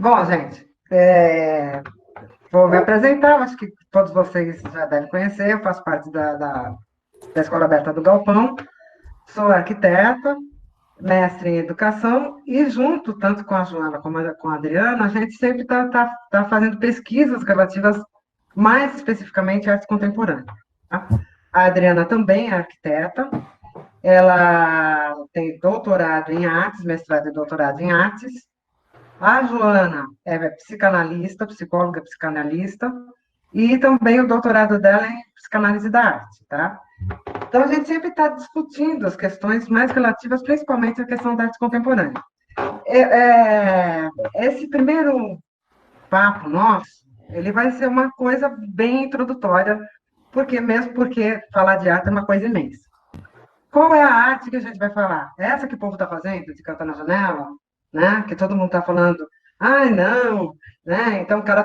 Bom, gente, vou me apresentar, acho que todos vocês já devem conhecer, eu faço parte da Escola Aberta do Galpão, sou arquiteta, mestre em educação, e junto, tanto com a Joana como com a Adriana, a gente sempre está fazendo pesquisas relativas mais especificamente à arte contemporânea. Tá? A Adriana também é arquiteta, ela tem doutorado em artes, mestrado e doutorado em artes. A Joana é psicanalista, psicóloga psicanalista, e também o doutorado dela é em psicanálise da arte, tá? Então, a gente sempre está discutindo as questões mais relativas, principalmente à questão da arte contemporânea. É, esse primeiro papo nosso, ele vai ser uma coisa bem introdutória, mesmo porque falar de arte é uma coisa imensa. Qual é a arte que a gente vai falar? É essa que o povo está fazendo, de cantar na janela, né? Que todo mundo está falando, ai, não, né? Então o cara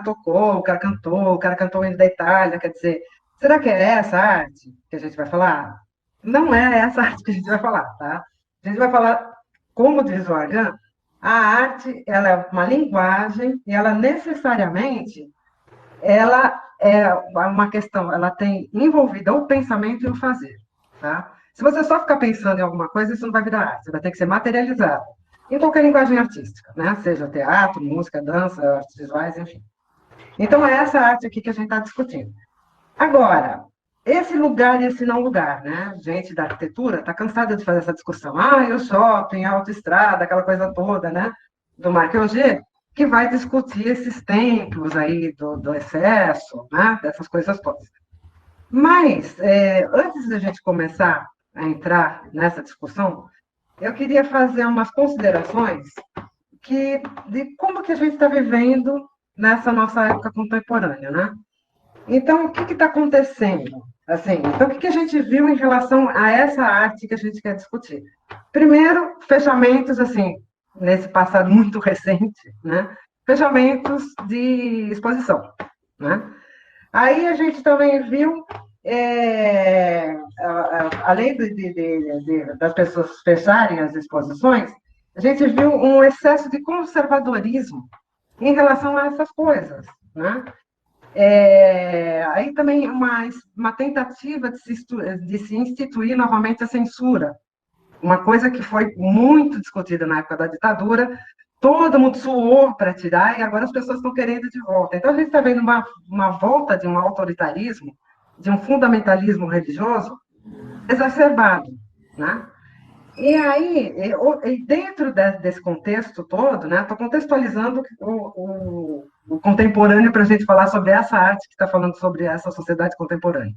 cantou o hino da Itália, quer dizer, será que é essa arte que a gente vai falar? Não é essa arte que a gente vai falar, tá? A gente vai falar, como diz o Argan, a arte, ela é uma linguagem e ela necessariamente, ela é uma questão, ela tem envolvida o pensamento e o fazer, tá? Se você só ficar pensando em alguma coisa, isso não vai virar arte, vai ter que ser materializado. Em qualquer linguagem artística, né? Seja teatro, música, dança, artes visuais, enfim. Então, é essa arte aqui que a gente está discutindo. Agora, esse lugar e esse não lugar, né? Gente da arquitetura está cansada de fazer essa discussão. Ah, e o shopping, a autoestrada, aquela coisa toda, né? Do Marc Auger, que vai discutir esses templos aí do excesso, né? Dessas coisas todas. Mas, antes da gente começar a entrar nessa discussão, eu queria fazer umas considerações de como que a gente está vivendo nessa nossa época contemporânea, né? Então, o que está acontecendo? Assim, então, o que a gente viu em relação a essa arte que a gente quer discutir? Primeiro, fechamentos, assim, nesse passado muito recente, né? Fechamentos de exposição, né? Aí a gente também viu, além das pessoas fecharem as exposições, a gente viu um excesso de conservadorismo em relação a essas coisas, né? Aí também uma tentativa de se instituir novamente a censura, uma coisa que foi muito discutida na época da ditadura, todo mundo suou para tirar e agora as pessoas estão querendo de volta. Então a gente está vendo uma volta de um autoritarismo, de um fundamentalismo religioso exacerbado, né? E aí, dentro desse contexto todo, né, estou contextualizando o contemporâneo para a gente falar sobre essa arte que está falando sobre essa sociedade contemporânea.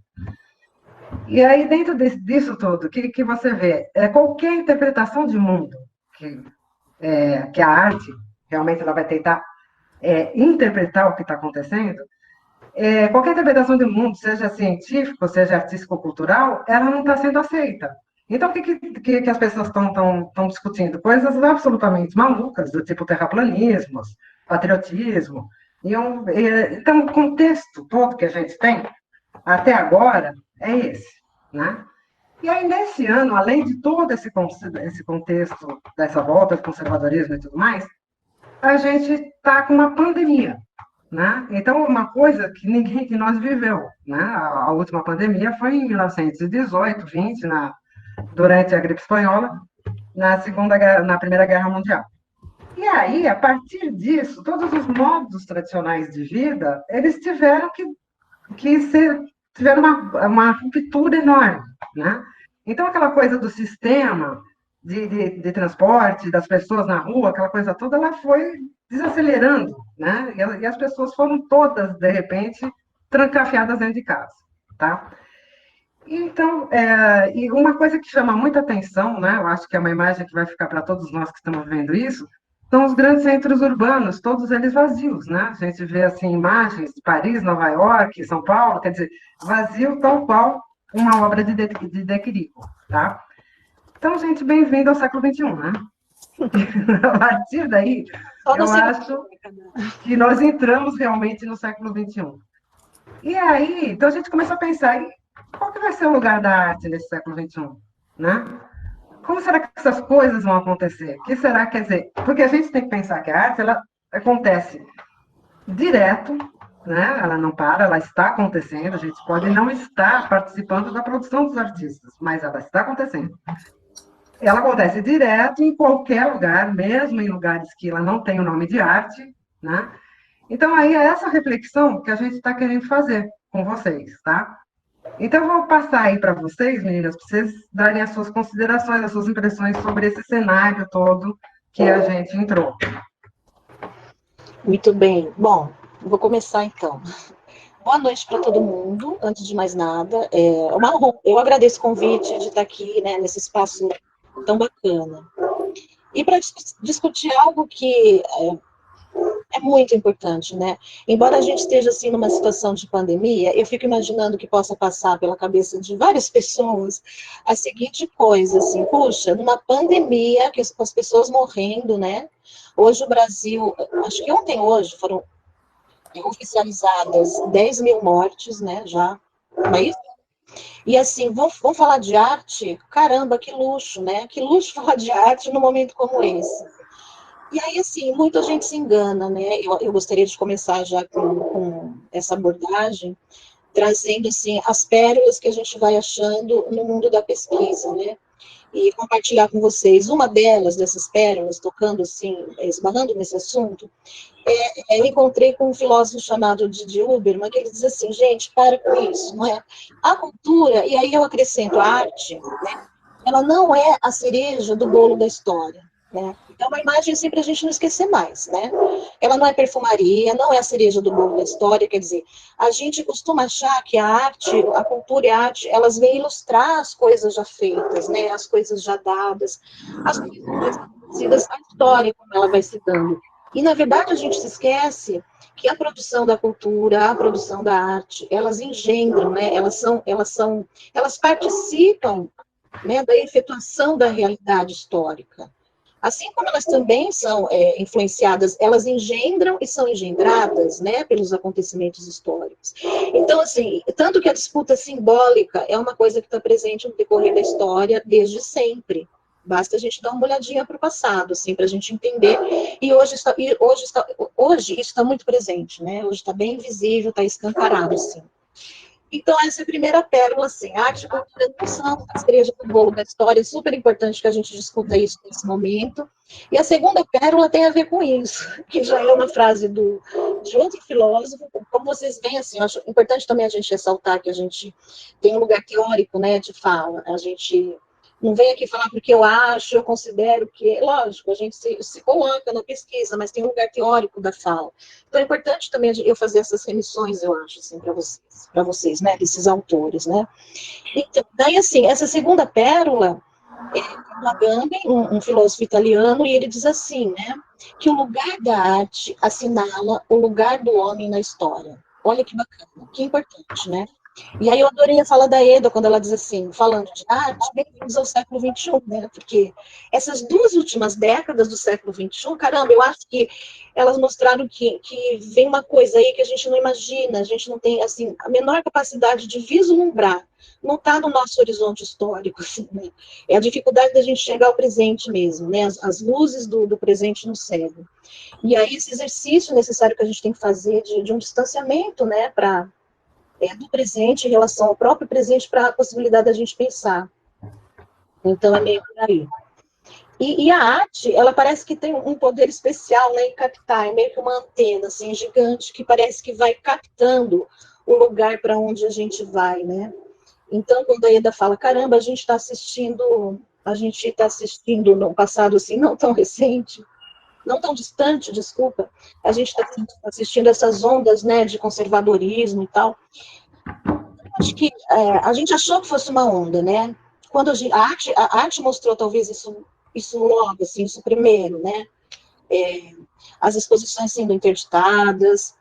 E aí, dentro disso tudo, que você vê? Qualquer interpretação de mundo que a arte realmente ela vai tentar interpretar o que está acontecendo, qualquer interpretação de mundo, seja científico, seja artístico-cultural, ela não está sendo aceita. Então, o que as pessoas estão discutindo? Coisas absolutamente malucas, do tipo terraplanismos, patriotismo. Então, o contexto todo que a gente tem, até agora, é esse. Né? E aí, nesse ano, além de todo esse contexto dessa volta do conservadorismo e tudo mais, a gente está com uma pandemia. Né? Então, uma coisa que ninguém de nós viveu. Né? A última pandemia foi em 1918, 20, durante a gripe espanhola, na Primeira Guerra Mundial. E aí, a partir disso, todos os modos tradicionais de vida, eles tiveram uma ruptura enorme. Né? Então, aquela coisa do sistema de transporte, das pessoas na rua, aquela coisa toda, ela foi desacelerando, né? E as pessoas foram todas, de repente, trancafiadas dentro de casa, tá? Então, e uma coisa que chama muita atenção, né? Eu acho que é uma imagem que vai ficar para todos nós que estamos vendo isso, são os grandes centros urbanos, todos eles vazios, né? A gente vê assim imagens de Paris, Nova York, São Paulo, quer dizer, vazio tal qual uma obra de Quirico, tá? Então, gente, bem-vindo ao século XXI, né? A partir daí, Só não eu sei. acho que nós entramos realmente no século XXI. E aí, então a gente começou a pensar, e qual que vai ser o lugar da arte nesse século XXI? Né? Como será que essas coisas vão acontecer? O que será, quer dizer, porque a gente tem que pensar que a arte, ela acontece direto, né? Ela não para, ela está acontecendo. A gente pode não estar participando da produção dos artistas, mas ela está acontecendo. Ela acontece direto em qualquer lugar, mesmo em lugares que ela não tem o nome de arte, né? Então, aí é essa reflexão que a gente está querendo fazer com vocês, tá? Então, eu vou passar aí para vocês, meninas, para vocês darem as suas considerações, as suas impressões sobre esse cenário todo que a gente entrou. Muito bem. Bom, vou começar então. Boa noite para todo mundo. Antes de mais nada, uma honra. Eu agradeço o convite de estar aqui, né, nesse espaço tão bacana. E para discutir algo que é muito importante, né? Embora a gente esteja assim numa situação de pandemia, eu fico imaginando que possa passar pela cabeça de várias pessoas a seguinte coisa, assim, puxa, numa pandemia, que as pessoas morrendo, né? Hoje o Brasil, acho que ontem, hoje, foram oficializadas 10 mil mortes, né, já, não é isso? E assim, vamos falar de arte? Caramba, que luxo, né? Que luxo falar de arte num momento como esse. E aí, assim, muita gente se engana, né? Eu gostaria de começar já com essa abordagem, trazendo, assim, as pérolas que a gente vai achando no mundo da pesquisa, né? E compartilhar com vocês uma delas, dessas pérolas, tocando, assim, esbarrando nesse assunto, eu encontrei com um filósofo chamado Didi Uberman, que ele diz assim, gente, para com isso, não é? A cultura, e aí eu acrescento a arte, né? Ela não é a cereja do bolo da história, né? É uma imagem assim para a gente não esquecer mais, né? Ela não é perfumaria, não é a cereja do bolo da história, quer dizer, a gente costuma achar que a arte, a cultura e a arte, elas vêm ilustrar as coisas já feitas, né? As coisas já dadas, as coisas já estabelecidas, a história como ela vai se dando. E, na verdade, a gente se esquece que a produção da cultura, a produção da arte, elas engendram, né? Elas participam, né, da efetuação da realidade histórica. Assim como elas também são influenciadas, elas engendram e são engendradas, né, pelos acontecimentos históricos. Então, assim, tanto que a disputa simbólica é uma coisa que está presente no decorrer da história desde sempre. Basta a gente dar uma olhadinha para o passado, assim, para a gente entender. E hoje isso está muito presente, né? Hoje está bem visível, está escancarado, assim. Então, essa é a primeira pérola, assim, arte e cultura não são a cereja do bolo da história, é super importante que a gente discuta isso nesse momento. E a segunda pérola tem a ver com isso, que já é uma frase de outro filósofo, como vocês veem, assim, eu acho importante também a gente ressaltar que a gente tem um lugar teórico, né, de fala, a gente não vem aqui falar porque eu acho, eu considero que, lógico, a gente se coloca na pesquisa, mas tem um lugar teórico da fala. Então é importante também eu fazer essas remissões, eu acho, assim, para vocês, né, desses autores, né. Então, daí, assim, essa segunda pérola é do Agamben, um filósofo italiano, e ele diz assim, né, que o lugar da arte assinala o lugar do homem na história. Olha que bacana, que importante, né? E aí eu adorei a fala da Eda, quando ela diz assim, falando de arte, bem-vindos ao século XXI, né? Porque essas duas últimas décadas do século XXI, caramba, eu acho que elas mostraram que vem uma coisa aí que a gente não imagina, a gente não tem, assim, a menor capacidade de vislumbrar, não está no nosso horizonte histórico, assim, né? É a dificuldade da gente chegar ao presente mesmo, né? As luzes do presente no cego. E aí esse exercício necessário que a gente tem que fazer de um distanciamento, né, do presente em relação ao próprio presente para a possibilidade da gente pensar. Então, é meio por aí. E a arte, ela parece que tem um poder especial, né, em captar, é meio que uma antena, assim, gigante, que parece que vai captando o lugar para onde a gente vai, né? Então, quando a Eda fala, caramba, a gente está assistindo no passado, assim, não tão recente, não tão distante, desculpa, a gente está assistindo essas ondas, né, de conservadorismo e tal. Acho que a gente achou que fosse uma onda, né? Quando a arte mostrou talvez isso logo, assim, isso primeiro, né? As exposições sendo interditadas,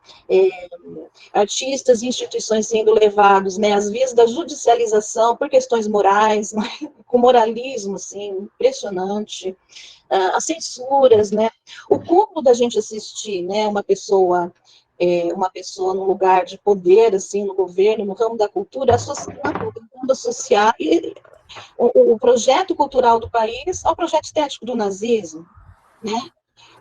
artistas e instituições sendo levados, né, às vias da judicialização por questões morais, né, com moralismo, assim, impressionante, as censuras, né, o cúmulo da gente assistir, né, uma pessoa no lugar de poder, assim, no governo, no ramo da cultura, tentando associar o projeto cultural do país ao projeto estético do nazismo, né?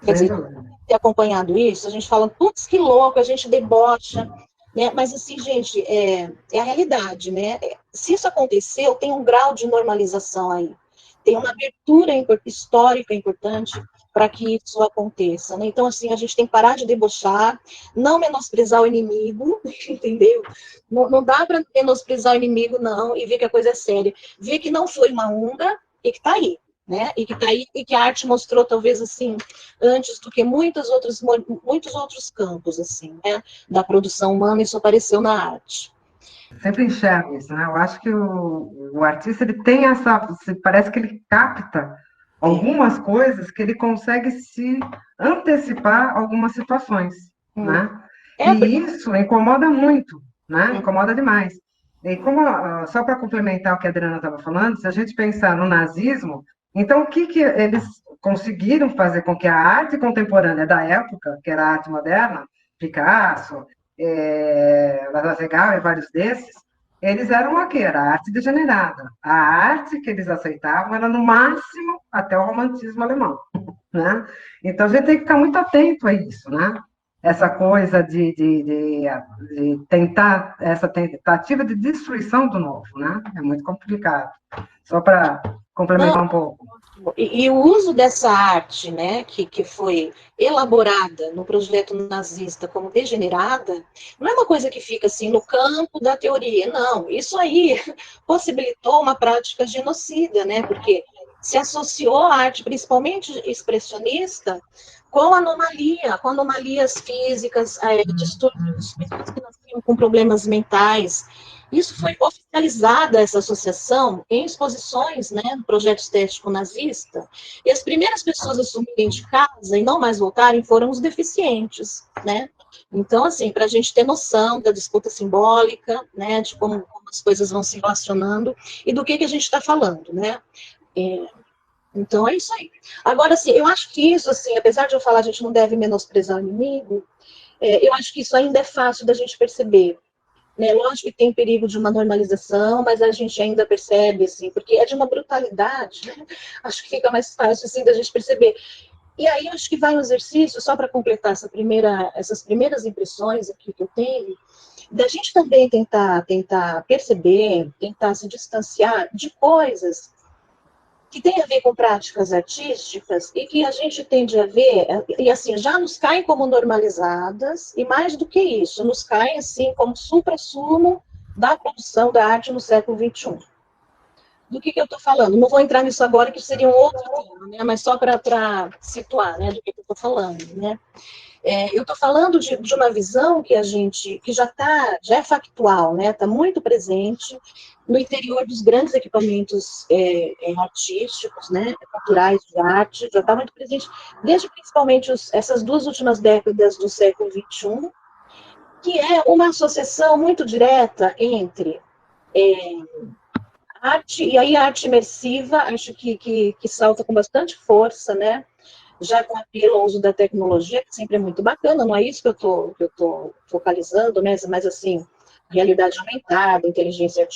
Quer sem dizer, dúvida. ter acompanhado isso, a gente fala, putz, que louco, a gente debocha, né? Mas assim, gente, é a realidade, né? Se isso aconteceu, tem um grau de normalização aí. Tem uma abertura histórica importante para que isso aconteça, né? Então, assim, a gente tem que parar de debochar, não menosprezar o inimigo, entendeu? Não dá para menosprezar o inimigo, não, e ver que a coisa é séria. Ver que não foi uma onda e que está aí, né? E que tá aí, e que a arte mostrou, talvez, assim, antes do que muitos outros campos, assim, né? Da produção humana, isso apareceu na arte. Sempre enxergo isso, né? Eu acho que o artista ele tem essa, parece que ele capta É. algumas coisas que ele consegue se antecipar algumas situações, Hum. né? É, E isso incomoda muito, né? hum, Incomoda demais. E como, só para complementar o que a Adriana estava falando, se a gente pensar no nazismo, então o que que eles conseguiram fazer com que a arte contemporânea da época, que era a arte moderna, Picasso, Lazaregal e vários desses, eles eram o quê? Era a arte degenerada. A arte que eles aceitavam era, no máximo, até o romantismo alemão, né? Então, a gente tem que ficar muito atento a isso, né? Essa coisa de tentar, essa tentativa de destruição do novo, né? É muito complicado. Só para não, complementar um pouco. e o uso dessa arte, né, que foi elaborada no projeto nazista como degenerada, não é uma coisa que fica assim no campo da teoria, não. Isso aí possibilitou uma prática genocida, né, porque se associou a arte, principalmente expressionista, com anomalias físicas, distúrbios, pessoas que nasciam com problemas mentais. Isso foi oficializada, essa associação, em exposições, né, no projeto estético nazista, e as primeiras pessoas a sumirem de casa e não mais voltarem foram os deficientes, né? Então, assim, para a gente ter noção da disputa simbólica, né, de como as coisas vão se relacionando e do que a gente está falando, né? É, então, é isso aí. Agora, assim, eu acho que isso, assim, apesar de eu falar a gente não deve menosprezar o inimigo, eu acho que isso ainda é fácil da gente perceber, né? Lógico que tem perigo de uma normalização, mas a gente ainda percebe, assim, porque é de uma brutalidade, né? Acho que fica mais fácil, assim, da gente perceber. E aí, acho que vai um exercício, só para completar essas primeiras impressões aqui que eu tenho, da gente também tentar perceber, tentar se distanciar de coisas que tem a ver com práticas artísticas e que a gente tende a ver, e assim, já nos caem como normalizadas, e mais do que isso, nos caem assim como supra-sumo da produção da arte no século XXI. Do que eu estou falando? Não vou entrar nisso agora, que seria um outro tema, né? Mas só para situar, né, do que eu estou falando, né? Eu estou falando de uma visão que a gente, que já é factual, né? Está muito presente no interior dos grandes equipamentos artísticos, né? Culturais de arte, já está muito presente desde principalmente essas duas últimas décadas do século XXI, que é uma associação muito direta entre arte, e aí a arte imersiva, acho que salta com bastante força, né? Já com apelo ao uso da tecnologia, que sempre é muito bacana, não é isso que eu tô focalizando, né? Mas assim, realidade aumentada, inteligência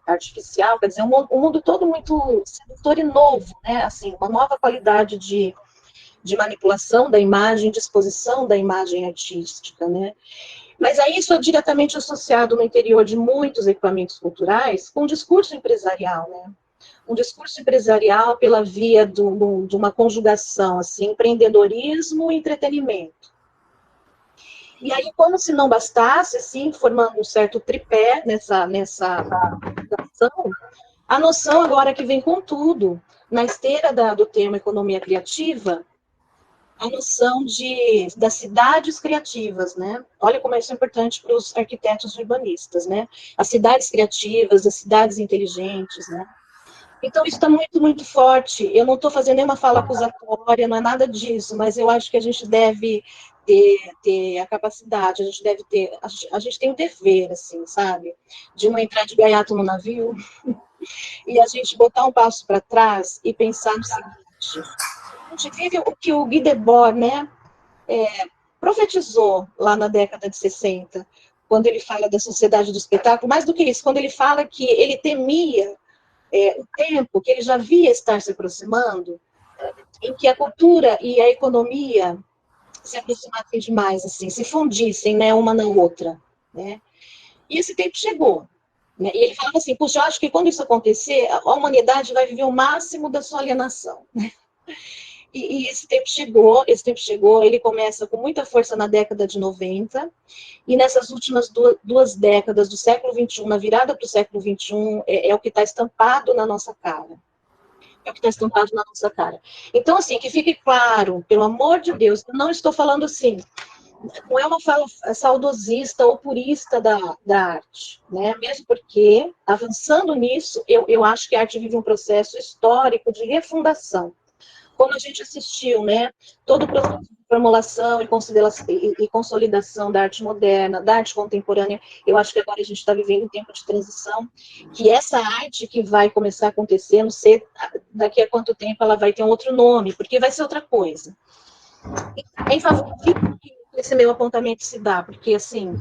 artificial, quer dizer, um mundo todo muito sedutor e novo, né? Assim, uma nova qualidade de manipulação da imagem, de exposição da imagem artística, né? Mas aí isso é diretamente associado no interior de muitos equipamentos culturais com o discurso empresarial, né? Um discurso empresarial pela via de uma conjugação, assim, empreendedorismo e entretenimento. E aí, como se não bastasse, assim, formando um certo tripé nessa conjugação, a noção agora que vem com tudo, na esteira do termo economia criativa, a noção das cidades criativas, né? Olha como isso é importante para os arquitetos urbanistas, né? As cidades criativas, as cidades inteligentes, né? Então, isso está muito, muito forte. Eu não estou fazendo nenhuma fala acusatória, não é nada disso, mas eu acho que a gente deve ter a capacidade, a gente deve ter, a gente tem o dever, assim, sabe? De não entrar de gaiato no navio e a gente botar um passo para trás e pensar no seguinte: a gente vive o que o Guy Debord, né, profetizou lá na década de 60, quando ele fala da sociedade do espetáculo, mais do que isso, quando ele fala que ele temia o tempo que ele já via estar se aproximando, em que a cultura e a economia se aproximassem demais, assim, se fundissem, né, uma na outra, né? E esse tempo chegou. Né? E ele falava assim, puxa, eu acho que quando isso acontecer, a humanidade vai viver o máximo da sua alienação. E esse tempo chegou, ele começa com muita força na década de 90, e nessas últimas duas décadas do século XXI, na virada para o século XXI, é o que está estampado na nossa cara. É o que está estampado na nossa cara. Então, assim, que fique claro, pelo amor de Deus, eu não estou falando assim, não é uma fala saudosista ou purista da arte, né? Mesmo porque, avançando nisso, eu acho que a arte vive um processo histórico de refundação. Como a gente assistiu, né? Todo o processo de formulação e consolidação da arte moderna, da arte contemporânea, eu acho que agora a gente está vivendo um tempo de transição, que essa arte que vai começar a acontecer, não sei daqui a quanto tempo ela vai ter um outro nome, porque vai ser outra coisa. É em favor que esse meu apontamento se dá, porque, assim,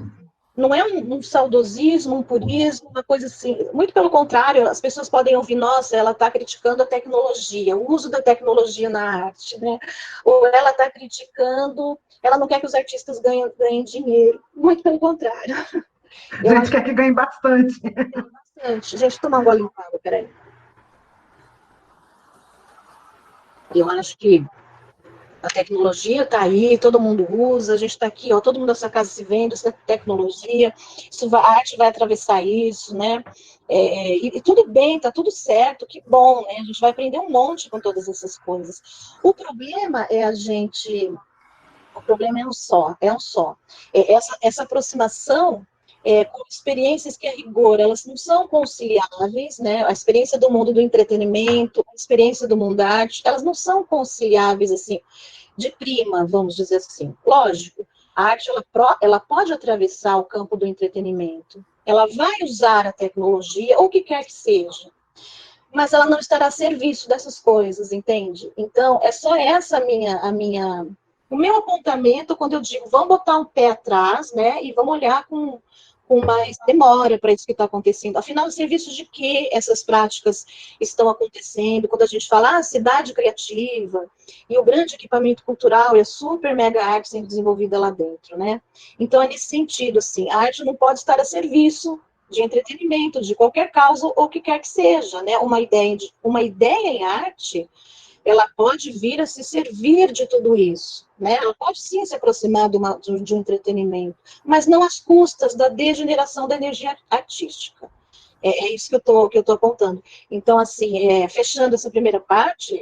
não é um saudosismo, um purismo, uma coisa assim. Muito pelo contrário, as pessoas podem ouvir, nossa, ela está criticando a tecnologia, o uso da tecnologia na arte, né? Ou ela está criticando, ela não quer que os artistas ganhem dinheiro. Muito pelo contrário. A Eu gente acho quer que ganhe bastante. bastante. Gente, tomar um golinho de água, peraí. Eu acho que a tecnologia está aí, todo mundo usa, a gente está aqui, ó, todo mundo da sua casa se vende, essa tecnologia, a arte vai atravessar isso, né? E tudo bem, tá tudo certo, que bom, né? A gente vai aprender um monte com todas essas coisas. O problema é o problema é um só. Essa aproximação com experiências que, a rigor, elas não são conciliáveis, né? A experiência do mundo do entretenimento, a experiência do mundo da arte, elas não são conciliáveis, assim, de prima, vamos dizer assim. Lógico, a arte ela pode atravessar o campo do entretenimento, ela vai usar a tecnologia, ou o que quer que seja, mas ela não estará a serviço dessas coisas, entende? Então, é só essa o meu apontamento quando eu digo, vamos botar um pé atrás, né, e vamos olhar com mais demora para isso que está acontecendo. Afinal, serviços de que essas práticas estão acontecendo? Quando a gente fala, cidade criativa, e o grande equipamento cultural e a super mega arte sendo desenvolvida lá dentro, né? Então, é nesse sentido, assim, a arte não pode estar a serviço de entretenimento, de qualquer causa, ou que quer que seja, né? Uma ideia em arte, ela pode vir a se servir de tudo isso, né? Ela pode sim se aproximar de um entretenimento, mas não às custas da degeneração da energia artística. É isso que eu tô apontando. Então, assim, fechando essa primeira parte,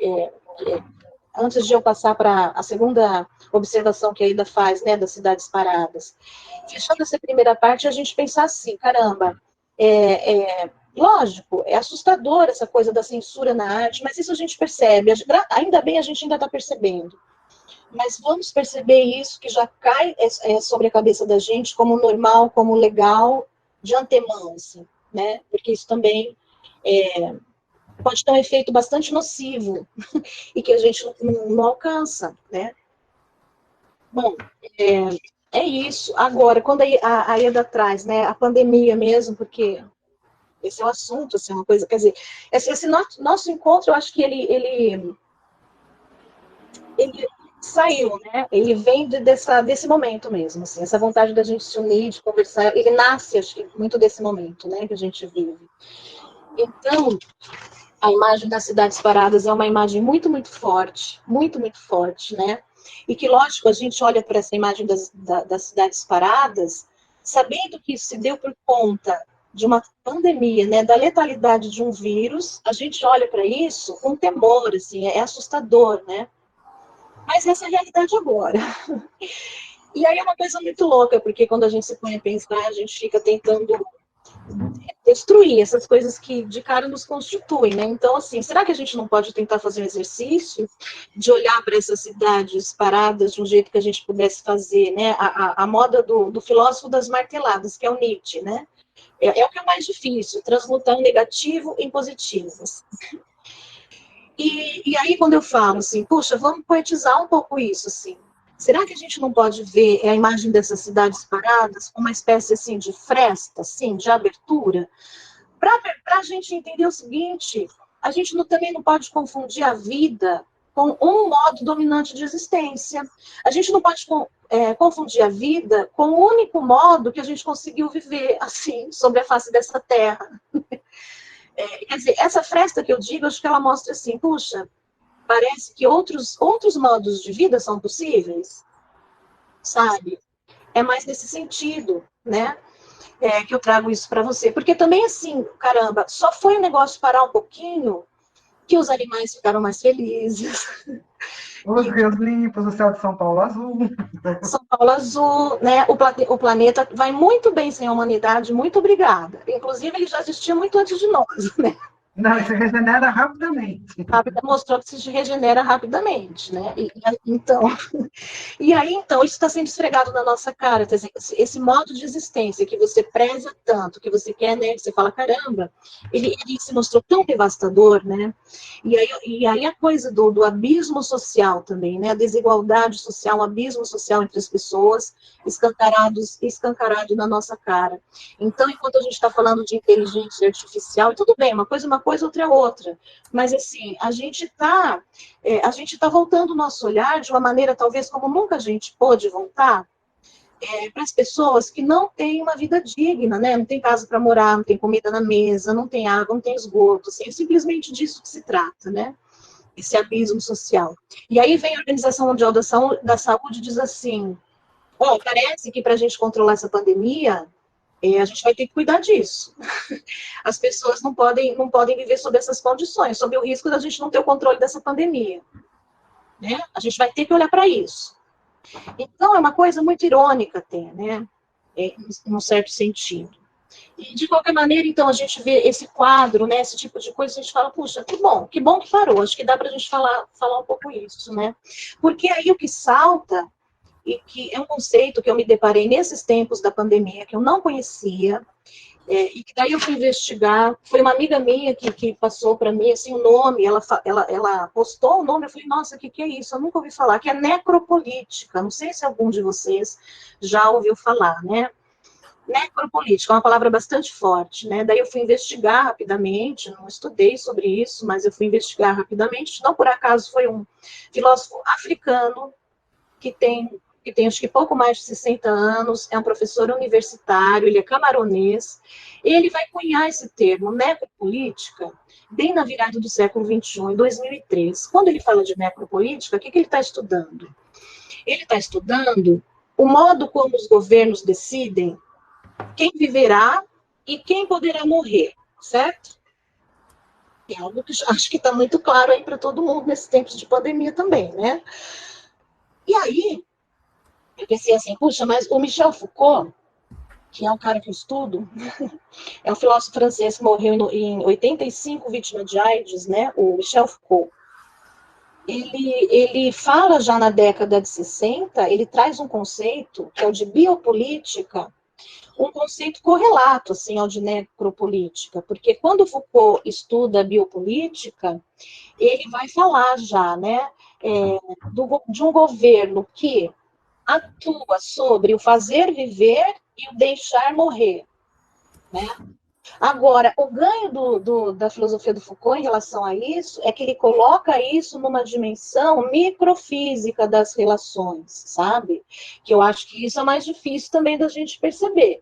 antes de eu passar para a segunda observação que a Ida faz, né, das cidades paradas, fechando essa primeira parte, a gente pensar assim, caramba, lógico, é assustador essa coisa da censura na arte, mas isso a gente percebe, ainda bem a gente ainda está percebendo. Mas vamos perceber isso que já cai sobre a cabeça da gente como normal, como legal, de antemão, assim, né? Porque isso também pode ter um efeito bastante nocivo e que a gente não alcança, né? Bom, é isso. Agora, quando a Ieda traz, né, a pandemia mesmo, porque esse é o assunto, assim, uma coisa, quer dizer, esse nosso encontro, eu acho que ele saiu, né? Ele vem desse momento mesmo, assim, essa vontade da gente se unir, de conversar, ele nasce, acho que, muito desse momento, né, que a gente vive. Então, a imagem das cidades paradas é uma imagem muito, muito forte, né? E que, lógico, a gente olha para essa imagem das cidades paradas, sabendo que isso se deu por conta de uma pandemia, né, da letalidade de um vírus, a gente olha para isso com temor, assim, é assustador, né? Mas essa é a realidade agora. E aí é uma coisa muito louca, porque quando a gente se põe a pensar, a gente fica tentando destruir essas coisas que de cara nos constituem, né? Então, assim, será que a gente não pode tentar fazer um exercício de olhar para essas cidades paradas de um jeito que a gente pudesse fazer, né? A moda do filósofo das marteladas, que é o Nietzsche, né? É o que é mais difícil, transmutar o negativo em positivos. E aí, quando eu falo assim, puxa, vamos poetizar um pouco isso, assim. Será que a gente não pode ver a imagem dessas cidades paradas como uma espécie, assim, de fresta, assim, de abertura? Para a gente entender o seguinte, a gente também não pode confundir a vida com um modo dominante de existência. A gente não pode confundir a vida com o único modo que a gente conseguiu viver, assim, sobre a face dessa terra. Quer dizer, essa fresta que eu digo, acho que ela mostra assim, puxa, parece que outros modos de vida são possíveis, sabe? É mais nesse sentido, né? Que eu trago isso para você. Porque também, assim, caramba, só foi o negócio parar um pouquinho que os animais ficaram mais felizes. Os rios limpos, o céu de São Paulo azul. São Paulo azul, né? O planeta vai muito bem sem a humanidade, muito obrigada. Inclusive, ele já existia muito antes de nós, né? Não, isso regenera rapidamente. Mostrou que se regenera rapidamente, né? Então, e aí, então, isso está sendo esfregado na nossa cara. Esse modo de existência que você preza tanto, que você quer, né? Que você fala, caramba, ele se mostrou tão devastador, né? E aí a coisa do abismo social também, né? A desigualdade social, o abismo social entre as pessoas, escancarado na nossa cara. Então, enquanto a gente está falando de inteligência artificial, tudo bem, uma coisa, outra é outra. Mas, assim, a gente está voltando o nosso olhar de uma maneira, talvez, como nunca a gente pôde voltar, para as pessoas que não têm uma vida digna, né? Não tem casa para morar, não tem comida na mesa, não tem água, não tem esgoto. Assim, é simplesmente disso que se trata, né? Esse abismo social. E aí vem a Organização Mundial da Saúde e diz assim, parece que para a gente controlar essa pandemia, a gente vai ter que cuidar disso. As pessoas não podem viver sob essas condições, sob o risco da gente não ter o controle dessa pandemia. Né? A gente vai ter que olhar para isso. Então, é uma coisa muito irônica até, né? Em um certo sentido. E, de qualquer maneira, então, a gente vê esse quadro, né? Esse tipo de coisa, a gente fala, puxa, que bom que parou. Acho que dá para a gente falar um pouco isso, né? Porque aí o que salta, e que é um conceito que eu me deparei nesses tempos da pandemia, que eu não conhecia, e que daí eu fui investigar, foi uma amiga minha que passou para mim, assim, o nome, ela postou o nome, eu falei, nossa, o que é isso? Eu nunca ouvi falar, que é necropolítica, não sei se algum de vocês já ouviu falar, né? Necropolítica é uma palavra bastante forte, né? Daí eu fui investigar rapidamente, não estudei sobre isso, mas eu fui investigar rapidamente, não por acaso foi um filósofo africano, que tem acho que pouco mais de 60 anos, é um professor universitário, ele é camaronês, ele vai cunhar esse termo, necropolítica, bem na virada do século XXI, em 2003. Quando ele fala de necropolítica, o que ele está estudando? Ele está estudando o modo como os governos decidem quem viverá e quem poderá morrer, certo? É algo que acho que está muito claro aí para todo mundo nesses tempos de pandemia também, né? E aí, eu pensei assim, puxa, mas o Michel Foucault, que é um cara que eu estudo, é um filósofo francês que morreu em 85, vítima de AIDS, né? O Michel Foucault. Ele fala já na década de 60, ele traz um conceito que é o de biopolítica, um conceito correlato assim, ao de necropolítica, porque quando Foucault estuda a biopolítica, ele vai falar já, né, de um governo que atua sobre o fazer viver e o deixar morrer, né? Agora, o ganho da filosofia do Foucault em relação a isso é que ele coloca isso numa dimensão microfísica das relações, sabe? Que eu acho que isso é mais difícil também da gente perceber,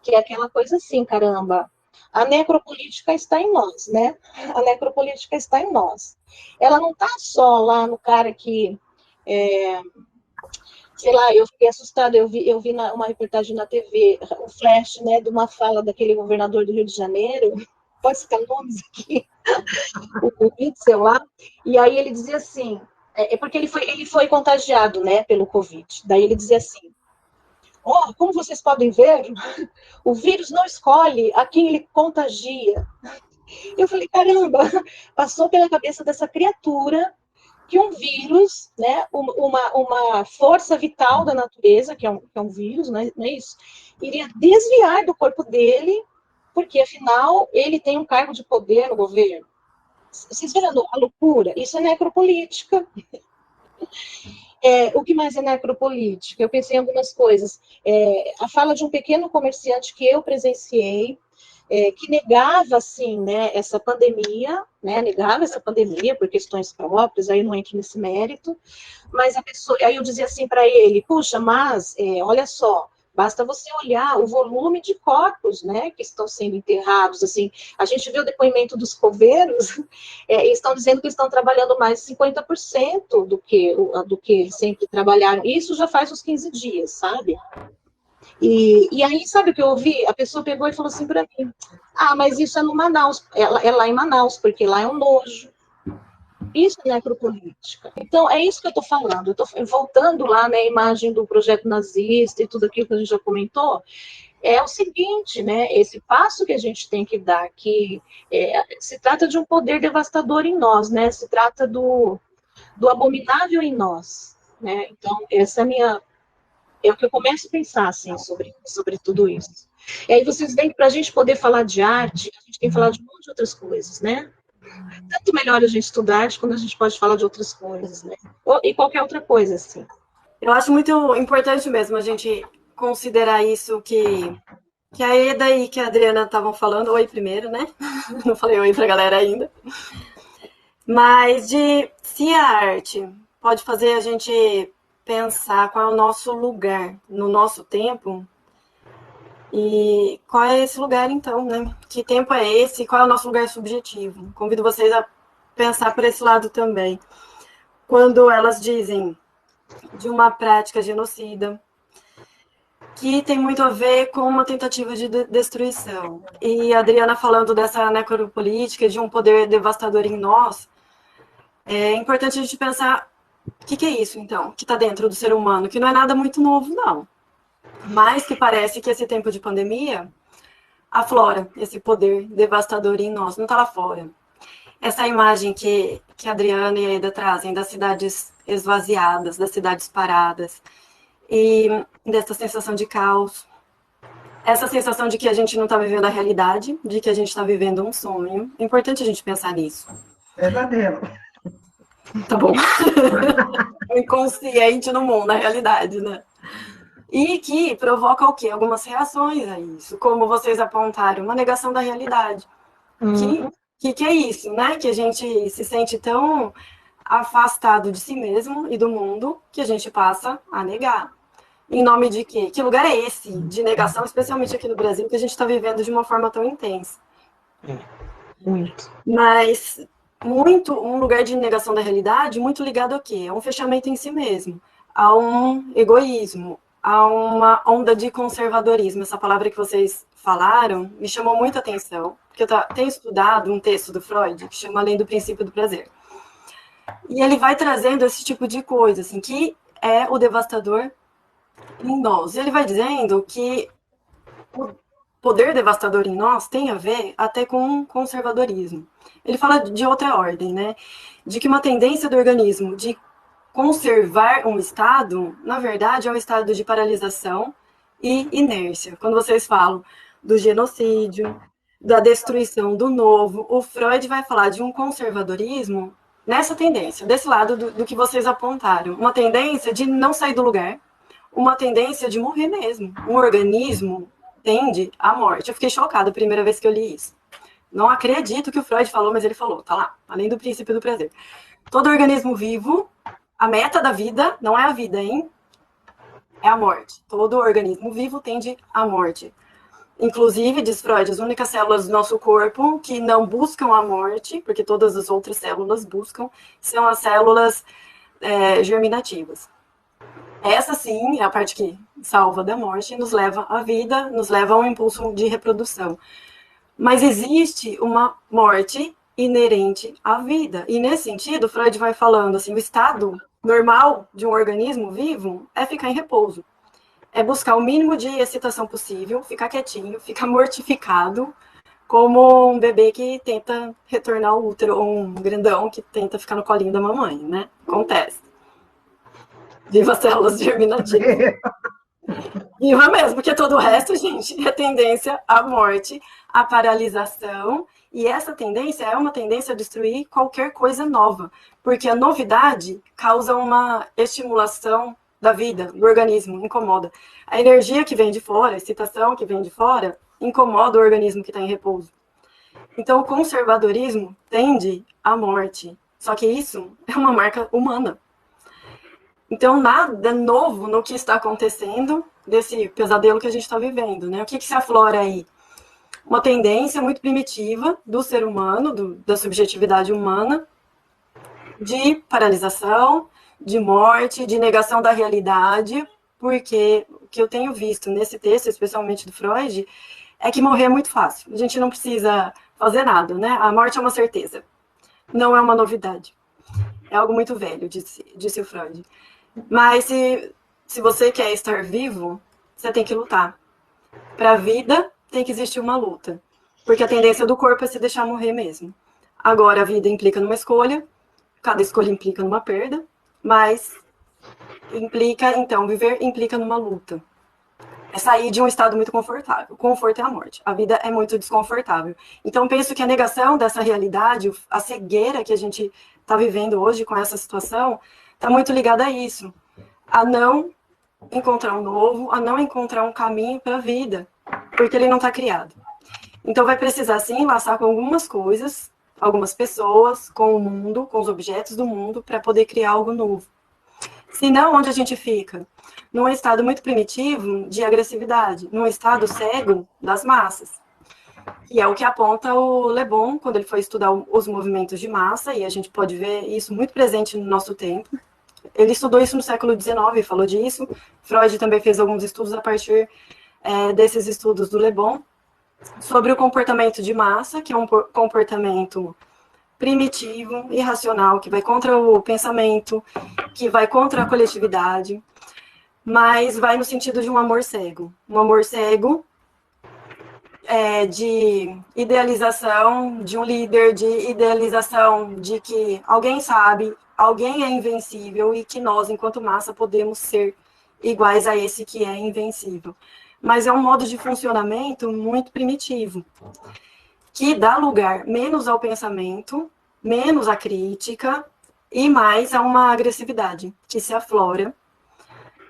que é aquela coisa assim, caramba, a necropolítica está em nós, né? A necropolítica está em nós. Ela não está só lá no cara que sei lá, eu fiquei assustada, eu vi uma reportagem na TV, o flash, né, de uma fala daquele governador do Rio de Janeiro, pode citar nomes aqui, o Witzel lá, e aí ele dizia assim, porque ele foi contagiado, né, pelo Covid, daí ele dizia assim, como vocês podem ver, o vírus não escolhe a quem ele contagia. Eu falei, caramba, passou pela cabeça dessa criatura que um vírus, né, uma força vital da natureza, que é um vírus, né, não é isso, iria desviar do corpo dele, porque afinal ele tem um cargo de poder no governo. Vocês viram a loucura? Isso é necropolítica. O que mais é necropolítica? Eu pensei em algumas coisas. A fala de um pequeno comerciante que eu presenciei, que negava, assim, né, essa pandemia, né, negava essa pandemia por questões próprias, aí eu não entro nesse mérito, mas a pessoa, aí eu dizia assim para ele, puxa, mas, olha só, basta você olhar o volume de corpos, né, que estão sendo enterrados, assim, a gente viu o depoimento dos coveiros, estão dizendo que estão trabalhando mais de 50% do que eles sempre trabalharam, isso já faz uns 15 dias, sabe? E aí, sabe o que eu ouvi? A pessoa pegou e falou assim para mim: ah, mas isso é no Manaus, é lá em Manaus, porque lá é um nojo. Isso é necropolítica. Então, é isso que eu estou falando. Eu estou voltando lá, né, a imagem do projeto nazista e tudo aquilo que a gente já comentou. É o seguinte, né? Esse passo que a gente tem que dar, que se trata de um poder devastador em nós, né? Se trata do abominável em nós, né? Então, essa é a minha é o que eu começo a pensar assim, sobre tudo isso. E aí vocês veem que para a gente poder falar de arte, a gente tem que falar de um monte de outras coisas, né? Tanto melhor a gente estudar arte quando a gente pode falar de outras coisas, né? E qualquer outra coisa, assim. Eu acho muito importante mesmo a gente considerar isso que a Eda e que a Adriana estavam falando. Oi primeiro, né? Não falei oi pra galera ainda. Mas de se a arte pode fazer a gente pensar qual é o nosso lugar no nosso tempo, e qual é esse lugar, então, né? Que tempo é esse? Qual é o nosso lugar subjetivo? Convido vocês a pensar por esse lado também. Quando elas dizem de uma prática genocida, que tem muito a ver com uma tentativa de destruição. E a Adriana falando dessa necropolítica, de um poder devastador em nós, é importante a gente pensar o que é isso, então, que está dentro do ser humano, que não é nada muito novo, não. Mas que parece que esse tempo de pandemia aflora esse poder devastador em nós, não está lá fora. Essa imagem que a Adriana e a Eda trazem das cidades esvaziadas, das cidades paradas, e dessa sensação de caos, essa sensação de que a gente não está vivendo a realidade, de que a gente está vivendo um sonho. É importante a gente pensar nisso. Pesadelo. Tá bom. O inconsciente no mundo, na realidade, né? E que provoca o quê? Algumas reações a isso, como vocês apontaram, uma negação da realidade. Que é isso, né? Que a gente se sente tão afastado de si mesmo e do mundo que a gente passa a negar. Em nome de quê? Que lugar é esse de negação, especialmente aqui no Brasil, que a gente está vivendo de uma forma tão intensa? Muito. Mas muito um lugar de negação da realidade, muito ligado a quê? A um fechamento em si mesmo, a um egoísmo, a uma onda de conservadorismo. Essa palavra que vocês falaram me chamou muita atenção, porque eu tenho estudado um texto do Freud que chama Além do Princípio do Prazer. E ele vai trazendo esse tipo de coisa, assim, que é o devastador em nós. Ele vai dizendo que o poder devastador em nós tem a ver até com conservadorismo. Ele fala de outra ordem, né? De que uma tendência do organismo de conservar um estado, na verdade, é um estado de paralisação e inércia. Quando vocês falam do genocídio, da destruição do novo, o Freud vai falar de um conservadorismo nessa tendência, desse lado do que vocês apontaram. Uma tendência de não sair do lugar, uma tendência de morrer mesmo. Um organismo tende à morte. Eu fiquei chocada a primeira vez que eu li isso. Não acredito que o Freud falou, mas ele falou, tá lá, além do princípio do prazer. Todo organismo vivo, a meta da vida não é a vida, hein? É a morte. Todo organismo vivo tende à morte. Inclusive, diz Freud, as únicas células do nosso corpo que não buscam a morte, porque todas as outras células buscam, são as células germinativas. Essa sim é a parte que salva da morte, nos leva à vida, nos leva a um impulso de reprodução. Mas existe uma morte inerente à vida. E nesse sentido, Freud vai falando assim, o estado normal de um organismo vivo é ficar em repouso. É buscar o mínimo de excitação possível, ficar quietinho, ficar mortificado, como um bebê que tenta retornar ao útero, ou um grandão que tenta ficar no colinho da mamãe, né? Acontece. Viva as células germinativas. Viva mesmo, porque todo o resto, gente, é tendência à morte, à paralisação, e essa tendência é uma tendência a destruir qualquer coisa nova, porque a novidade causa uma estimulação da vida, do organismo, incomoda. A energia que vem de fora, a excitação que vem de fora, incomoda o organismo que está em repouso. Então, o conservadorismo tende à morte. Só que isso é uma marca humana. Então, nada novo no que está acontecendo desse pesadelo que a gente está vivendo, né? O que se aflora aí? Uma tendência muito primitiva do ser humano, da subjetividade humana, de paralisação, de morte, de negação da realidade, porque o que eu tenho visto nesse texto, especialmente do Freud, é que morrer é muito fácil. A gente não precisa fazer nada, né? A morte é uma certeza. Não é uma novidade. É algo muito velho, disse o Freud. Mas se você quer estar vivo, você tem que lutar. Para a vida, tem que existir uma luta. Porque a tendência do corpo é se deixar morrer mesmo. Agora, a vida implica numa escolha, cada escolha implica numa perda, mas implica, então, viver implica numa luta. É sair de um estado muito confortável. Conforto é a morte. A vida é muito desconfortável. Então, penso que a negação dessa realidade, a cegueira que a gente está vivendo hoje com essa situação, está muito ligada a isso. A não encontrar um novo, a não encontrar um caminho para a vida, porque ele não está criado. Então, vai precisar, sim, laçar com algumas coisas, algumas pessoas, com o mundo, com os objetos do mundo, para poder criar algo novo. Senão, onde a gente fica? Num estado muito primitivo de agressividade, num estado cego das massas. E é o que aponta o Le Bon, quando ele foi estudar os movimentos de massa, e a gente pode ver isso muito presente no nosso tempo. Ele estudou isso no século XIX e falou disso. Freud também fez alguns estudos a partir desses estudos do Le Bon, sobre o comportamento de massa, que é um comportamento primitivo, irracional, que vai contra o pensamento, que vai contra a coletividade, mas vai no sentido de um amor cego. Um amor cego de idealização de um líder, de idealização de que alguém sabe, alguém é invencível e que nós, enquanto massa, podemos ser iguais a esse que é invencível. Mas é um modo de funcionamento muito primitivo, que dá lugar menos ao pensamento, menos à crítica e mais a uma agressividade que se aflora,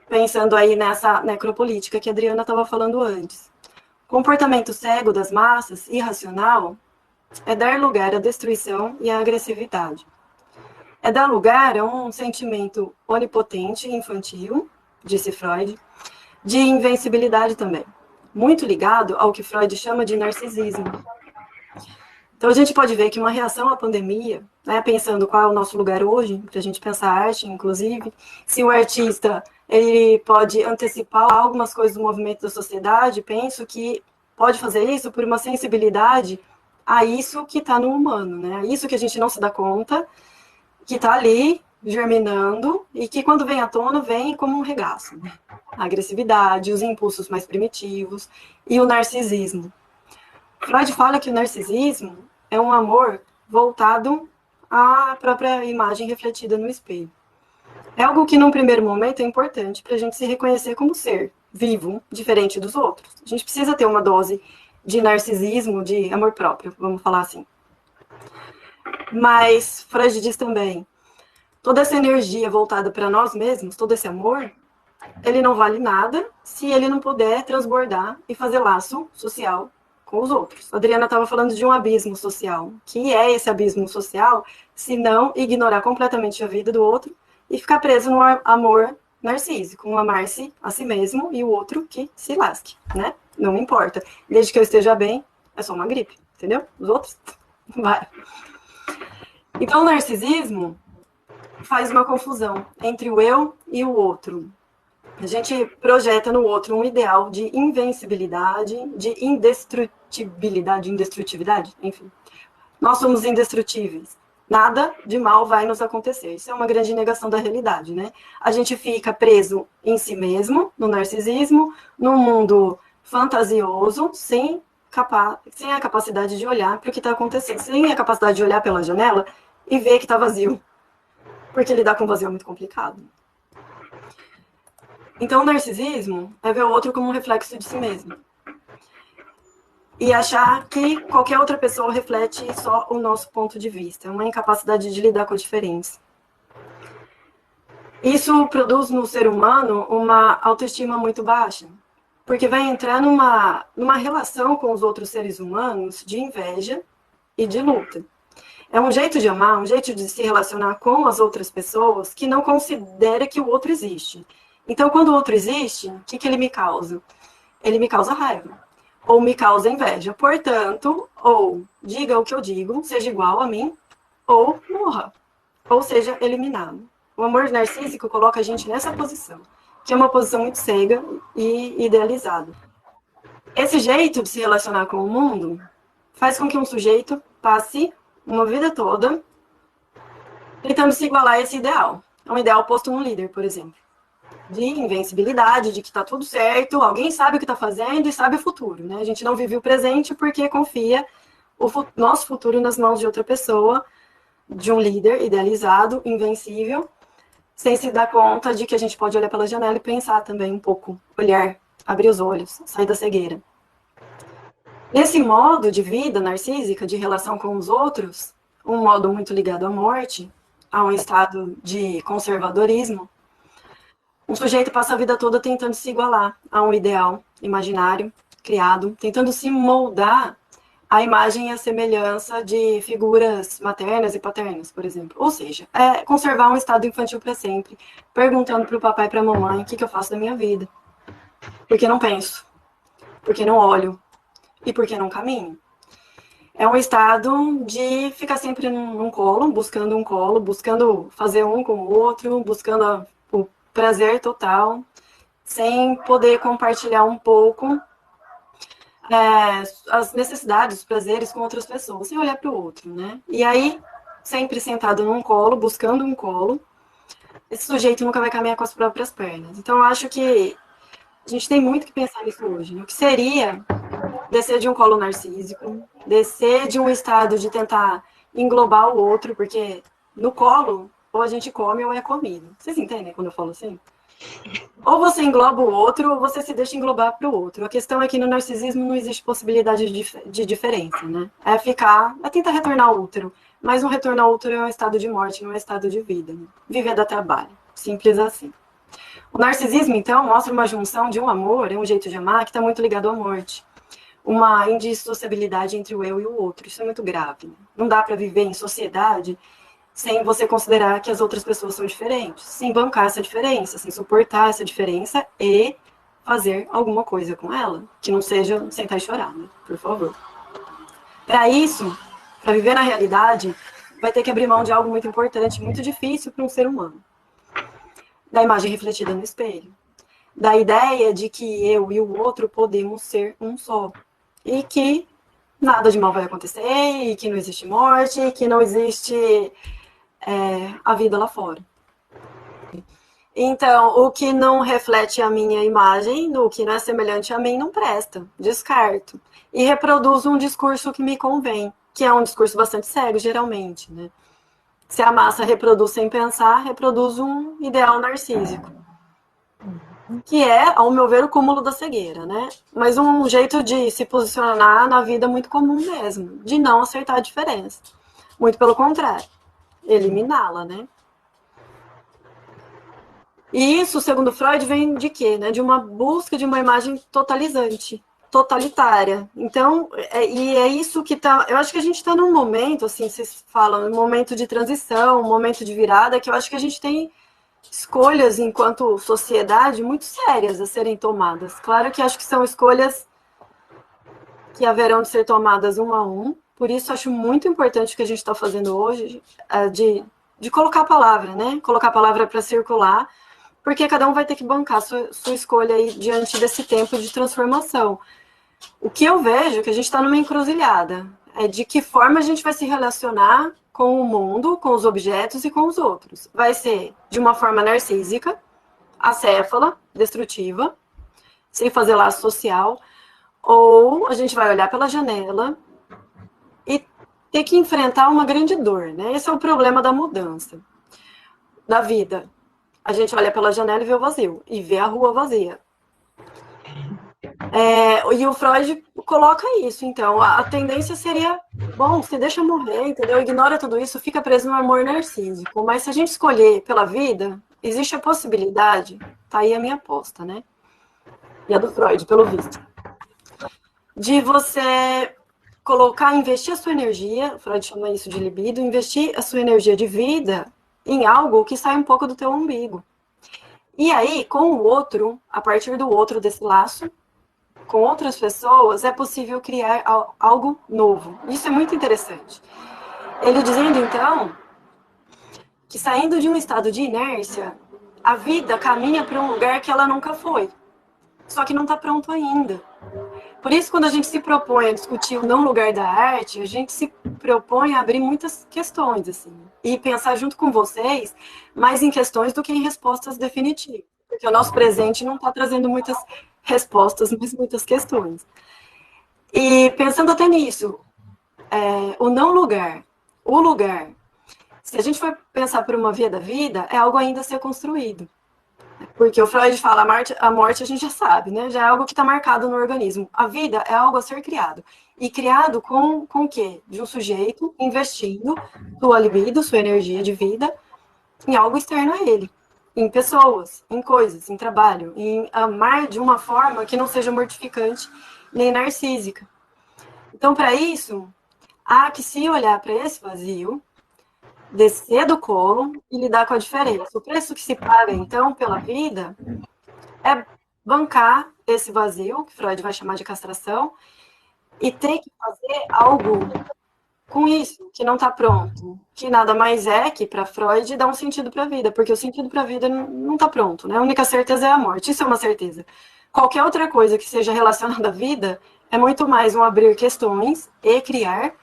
pensando aí nessa necropolítica que a Adriana estava falando antes. Comportamento cego das massas, irracional, é dar lugar à destruição e à agressividade. É dar lugar a um sentimento onipotente e infantil, disse Freud, de invencibilidade também, muito ligado ao que Freud chama de narcisismo. Então, a gente pode ver que uma reação à pandemia, né, pensando qual é o nosso lugar hoje, para a gente pensar a arte, inclusive, se o artista ele pode antecipar algumas coisas do movimento da sociedade, penso que pode fazer isso por uma sensibilidade a isso que está no humano, né? A isso que a gente não se dá conta, que está ali germinando e que quando vem à tona, vem como um regaço. Né? A agressividade, os impulsos mais primitivos e o narcisismo. Freud fala que o narcisismo é um amor voltado à própria imagem refletida no espelho. É algo que, num primeiro momento, é importante para a gente se reconhecer como ser vivo, diferente dos outros. A gente precisa ter uma dose de narcisismo, de amor próprio, vamos falar assim. Mas Freud diz também, toda essa energia voltada para nós mesmos, todo esse amor, ele não vale nada se ele não puder transbordar e fazer laço social com os outros. A Adriana estava falando de um abismo social. Que é esse abismo social se não ignorar completamente a vida do outro e ficar preso no amor narcísico, um amar-se a si mesmo e o outro que se lasque, né? Não me importa. Desde que eu esteja bem, é só uma gripe, entendeu? Os outros, vai. Então, o narcisismo faz uma confusão entre o eu e o outro. A gente projeta no outro um ideal de invencibilidade, de indestrutibilidade, enfim. Nós somos indestrutíveis. Nada de mal vai nos acontecer. Isso é uma grande negação da realidade, né? A gente fica preso em si mesmo, no narcisismo, num mundo fantasioso, sem a capacidade de olhar para o que está acontecendo, sem a capacidade de olhar pela janela e ver que está vazio. Porque lidar com vazio é muito complicado. Então, o narcisismo é ver o outro como um reflexo de si mesmo. E achar que qualquer outra pessoa reflete só o nosso ponto de vista. É uma incapacidade de lidar com a diferença. Isso produz no ser humano uma autoestima muito baixa. porque vai entrar numa relação com os outros seres humanos de inveja e de luta. É um jeito de amar, um jeito de se relacionar com as outras pessoas que não considera que o outro existe. Então, quando o outro existe, o que ele me causa? Ele me causa raiva, ou me causa inveja. Portanto, ou diga o que eu digo, seja igual a mim, ou morra, ou seja eliminado. O amor narcísico coloca a gente nessa posição, que é uma posição muito cega e idealizada. Esse jeito de se relacionar com o mundo faz com que um sujeito passe uma vida toda tentando se igualar a esse ideal. É um ideal posto no líder, por exemplo. De invencibilidade, de que está tudo certo, alguém sabe o que está fazendo e sabe o futuro, né? A gente não vive o presente porque confia o nosso futuro nas mãos de outra pessoa, de um líder idealizado, invencível, sem se dar conta de que a gente pode olhar pela janela e pensar também um pouco, olhar, abrir os olhos, sair da cegueira. Esse modo de vida narcísica, de relação com os outros, um modo muito ligado à morte, a um estado de conservadorismo, um sujeito passa a vida toda tentando se igualar a um ideal imaginário, criado, tentando se moldar à imagem e à semelhança de figuras maternas e paternas, por exemplo. Ou seja, conservar um estado infantil para sempre, perguntando para o papai e para a mamãe o que eu faço da minha vida. Porque não penso, porque não olho e porque não caminho. É um estado de ficar sempre num colo, buscando fazer um com o outro, buscando o prazer total, sem poder compartilhar um pouco as necessidades, os prazeres com outras pessoas, sem olhar para o outro, né? E aí, sempre sentado num colo, buscando um colo, esse sujeito nunca vai caminhar com as próprias pernas. Então, eu acho que a gente tem muito que pensar nisso hoje, no que seria descer de um colo narcísico, descer de um estado de tentar englobar o outro, porque no colo, ou a gente come ou é comido. Vocês entendem quando eu falo assim? Ou você engloba o outro, ou você se deixa englobar para o outro. A questão é que no narcisismo não existe possibilidade de diferença, né? É tentar retornar ao útero. Mas um retorno ao útero é um estado de morte, não é um estado de vida. Né? Viver dá trabalho. Simples assim. O narcisismo, então, mostra uma junção de um amor, é um jeito de amar, que está muito ligado à morte. Uma indissociabilidade entre o eu e o outro. Isso é muito grave. Né? Não dá para viver em sociedade sem você considerar que as outras pessoas são diferentes, sem bancar essa diferença, sem suportar essa diferença e fazer alguma coisa com ela, que não seja sentar e chorar, né? Por favor. Para isso, para viver na realidade, vai ter que abrir mão de algo muito importante, muito difícil para um ser humano. Da imagem refletida no espelho. Da ideia de que eu e o outro podemos ser um só. E que nada de mal vai acontecer, e que não existe morte, e que não existe a vida lá fora. Então, o que não reflete a minha imagem, o que não é semelhante a mim, não presta, descarto. E reproduzo um discurso que me convém, que é um discurso bastante cego, geralmente. Né? Se a massa reproduz sem pensar, reproduz um ideal narcísico. Que é, ao meu ver, o cúmulo da cegueira, né? Mas um jeito de se posicionar na vida muito comum mesmo, de não aceitar a diferença. Muito pelo contrário, eliminá-la, né? E isso, segundo Freud, vem de quê? Né? De uma busca de uma imagem totalizante, totalitária. Então, e é isso que tá... Eu acho que a gente está num momento, assim, vocês falam, um momento de transição, um momento de virada, que eu acho que a gente tem escolhas enquanto sociedade muito sérias a serem tomadas. Claro que acho que são escolhas que haverão de ser tomadas um a um, por isso acho muito importante o que a gente está fazendo hoje, de colocar a palavra, né? Colocar a palavra para circular, porque cada um vai ter que bancar sua escolha aí diante desse tempo de transformação. O que eu vejo é que a gente está numa encruzilhada, é de que forma a gente vai se relacionar com o mundo, com os objetos e com os outros. Vai ser de uma forma narcísica, acéfala, destrutiva, sem fazer laço social, ou a gente vai olhar pela janela e ter que enfrentar uma grande dor, né? Esse é o problema da mudança, da vida. A gente olha pela janela e vê o vazio, e vê a rua vazia. E o Freud coloca isso, então, a tendência seria, bom, se deixa morrer, entendeu? Ignora tudo isso, fica preso no amor narcísico, mas se a gente escolher pela vida, existe a possibilidade, tá aí a minha aposta, né? e a do Freud, pelo visto. De você investir a sua energia, Freud chama isso de libido, investir a sua energia de vida em algo que sai um pouco do teu umbigo. E aí, com o outro, a partir do outro, desse laço, com outras pessoas, é possível criar algo novo. Isso é muito interessante. Ele dizendo, então, que saindo de um estado de inércia, a vida caminha para um lugar que ela nunca foi. Só que não está pronto ainda. Por isso, quando a gente se propõe a discutir o não lugar da arte, a gente se propõe a abrir muitas questões, assim, e pensar junto com vocês mais em questões do que em respostas definitivas. Porque o nosso presente não está trazendo muitas respostas, mas muitas questões. E pensando até nisso, o não lugar, o lugar, se a gente for pensar por uma via da vida, é algo ainda a ser construído. Porque o Freud fala, a morte a gente já sabe, né? Já é algo que está marcado no organismo. A vida é algo a ser criado. E criado com o quê? De um sujeito investindo sua libido, sua energia de vida, em algo externo a ele. Em pessoas, em coisas, em trabalho. Em amar de uma forma que não seja mortificante nem narcísica. Então, para isso, há que se olhar para esse vazio, descer do colo e lidar com a diferença. O preço que se paga, então, pela vida é bancar esse vazio, que Freud vai chamar de castração, e ter que fazer algo com isso, que não está pronto, que nada mais é que, para Freud, dar um sentido para a vida, porque o sentido para a vida não está pronto, né? A única certeza é a morte, isso é uma certeza. Qualquer outra coisa que seja relacionada à vida é muito mais um abrir questões e criar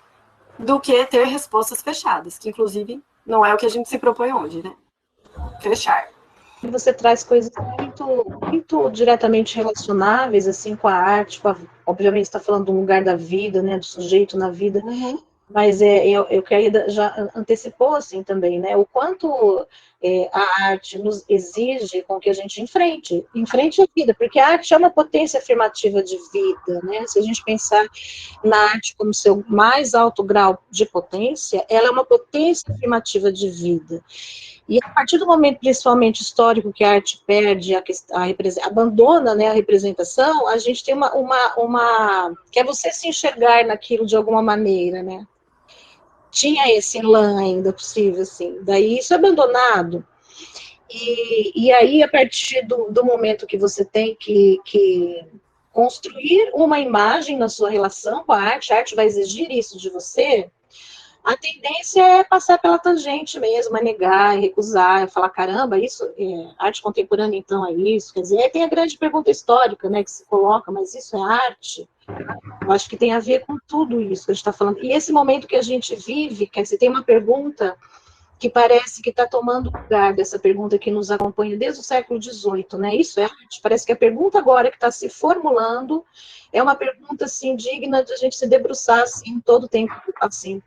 do que ter respostas fechadas, que inclusive não é o que a gente se propõe hoje, né? Fechar. Você traz coisas muito diretamente relacionáveis assim com a arte, obviamente está falando do lugar da vida, né, do sujeito na vida, mas eu que ainda já antecipou assim também, né, o quanto a arte nos exige com que a gente enfrente a vida, porque a arte é uma potência afirmativa de vida, né, se a gente pensar na arte como seu mais alto grau de potência, ela é uma potência afirmativa de vida. E a partir do momento, principalmente histórico, que a arte perde, abandona, né, a representação, a gente tem que é você se enxergar naquilo de alguma maneira, né? Tinha esse elan ainda possível, assim. Daí isso é abandonado. E aí, a partir do momento que você tem que construir uma imagem na sua relação com a arte vai exigir isso de você, a tendência é passar pela tangente mesmo, é negar, é recusar, é falar, caramba, isso arte contemporânea então é isso, quer dizer, aí tem a grande pergunta histórica, né, que se coloca, mas isso é arte? Eu acho que tem a ver com tudo isso que a gente está falando. E esse momento que a gente vive, quer dizer, tem uma pergunta que parece que está tomando lugar dessa pergunta que nos acompanha desde o século XVIII, né, isso é arte? Parece que a pergunta agora que está se formulando é uma pergunta, assim, digna de a gente se debruçar, assim, todo o tempo, assim,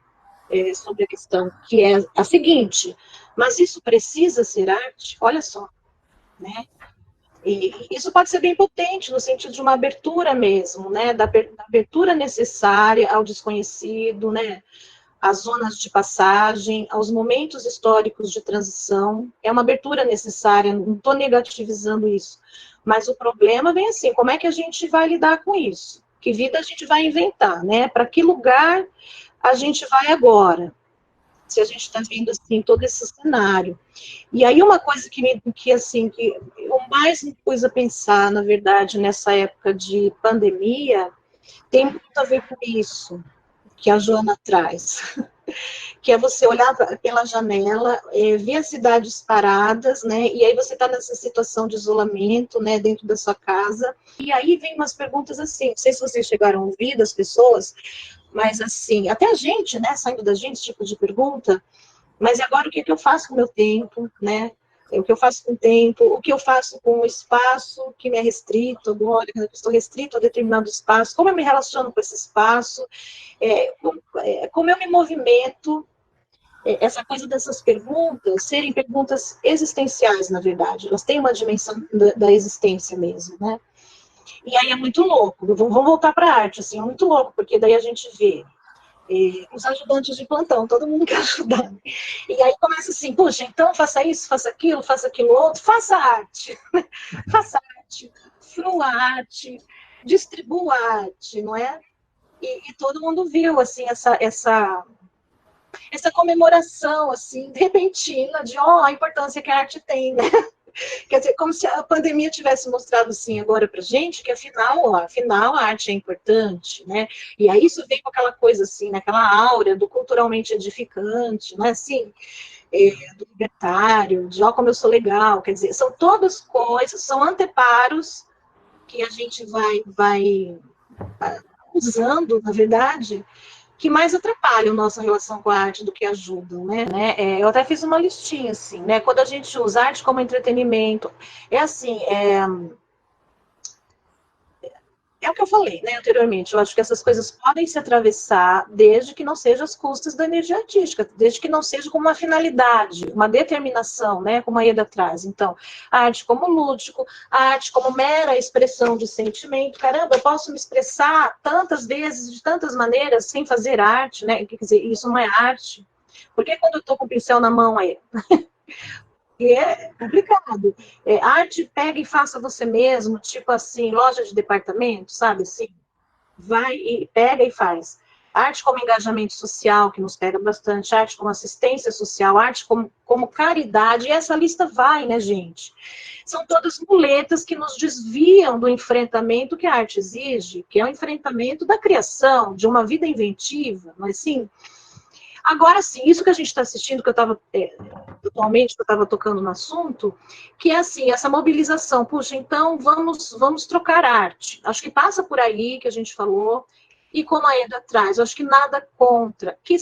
sobre a questão, que é a seguinte, mas isso precisa ser arte? Olha só, né? E isso pode ser bem potente, no sentido de uma abertura mesmo, né? Da abertura necessária ao desconhecido, né? Às zonas de passagem, aos momentos históricos de transição, é uma abertura necessária, não estou negativizando isso, mas o problema vem assim, como é que a gente vai lidar com isso? Que vida a gente vai inventar, né? Para que lugar a gente vai agora, se a gente está vendo assim todo esse cenário. E aí uma coisa que eu mais me pus a pensar, na verdade, nessa época de pandemia, tem muito a ver com isso que a Joana traz, que é você olhar pela janela, ver as cidades paradas, né, e aí você está nessa situação de isolamento, né, dentro da sua casa, e aí vem umas perguntas assim, não sei se vocês chegaram a ouvir das pessoas, mas assim, até a gente, né, saindo da gente, esse tipo de pergunta, mas agora o que eu faço com o meu tempo, né, o que eu faço com o tempo, o que eu faço com o espaço que me é restrito agora, que eu estou restrito a determinado espaço, como eu me relaciono com esse espaço, como eu me movimento, essa coisa dessas perguntas serem perguntas existenciais, na verdade, elas têm uma dimensão da existência mesmo, né, e aí é muito louco, vamos voltar para a arte, assim, é muito louco, porque daí a gente vê os ajudantes de plantão, todo mundo quer ajudar. E aí começa assim, puxa, então faça isso, faça aquilo outro, faça arte. Faça arte. arte, fruarte, distribuarte, não é? E todo mundo viu, assim, essa comemoração, assim, repentina de, a importância que a arte tem, né? Quer dizer, como se a pandemia tivesse mostrado, assim, agora pra gente, que afinal a arte é importante, né? E aí isso vem com aquela coisa, assim, né? Aquela áurea do culturalmente edificante, né? Assim, do libertário, de, como eu sou legal, quer dizer, são todas coisas, são anteparos que a gente vai usando, na verdade, que mais atrapalham nossa relação com a arte do que ajudam, né? Eu até fiz uma listinha, assim, né? Quando a gente usa arte como entretenimento, é o que eu falei, né, anteriormente. Eu acho que essas coisas podem se atravessar desde que não seja às custas da energia artística, desde que não seja com uma finalidade, uma determinação, né, como a Ieda traz. Então, a arte como lúdico, a arte como mera expressão de sentimento. Caramba, eu posso me expressar tantas vezes, de tantas maneiras, sem fazer arte, né? Quer dizer, isso não é arte. Porque quando eu estou com o pincel na mão aí? E é complicado. Arte, pega e faça você mesmo, tipo assim, loja de departamento, sabe assim? Vai e pega e faz. Arte como engajamento social, que nos pega bastante, arte como assistência social, arte como caridade, e essa lista vai, né, gente? São todas muletas que nos desviam do enfrentamento que a arte exige, que é o enfrentamento da criação, de uma vida inventiva, mas sim. Agora sim, isso que a gente está assistindo, que eu estava atualmente, que eu estava tocando no assunto, que é assim, essa mobilização, puxa, então vamos trocar arte. Acho que passa por aí que a gente falou, e como a Eda traz, acho que nada contra, que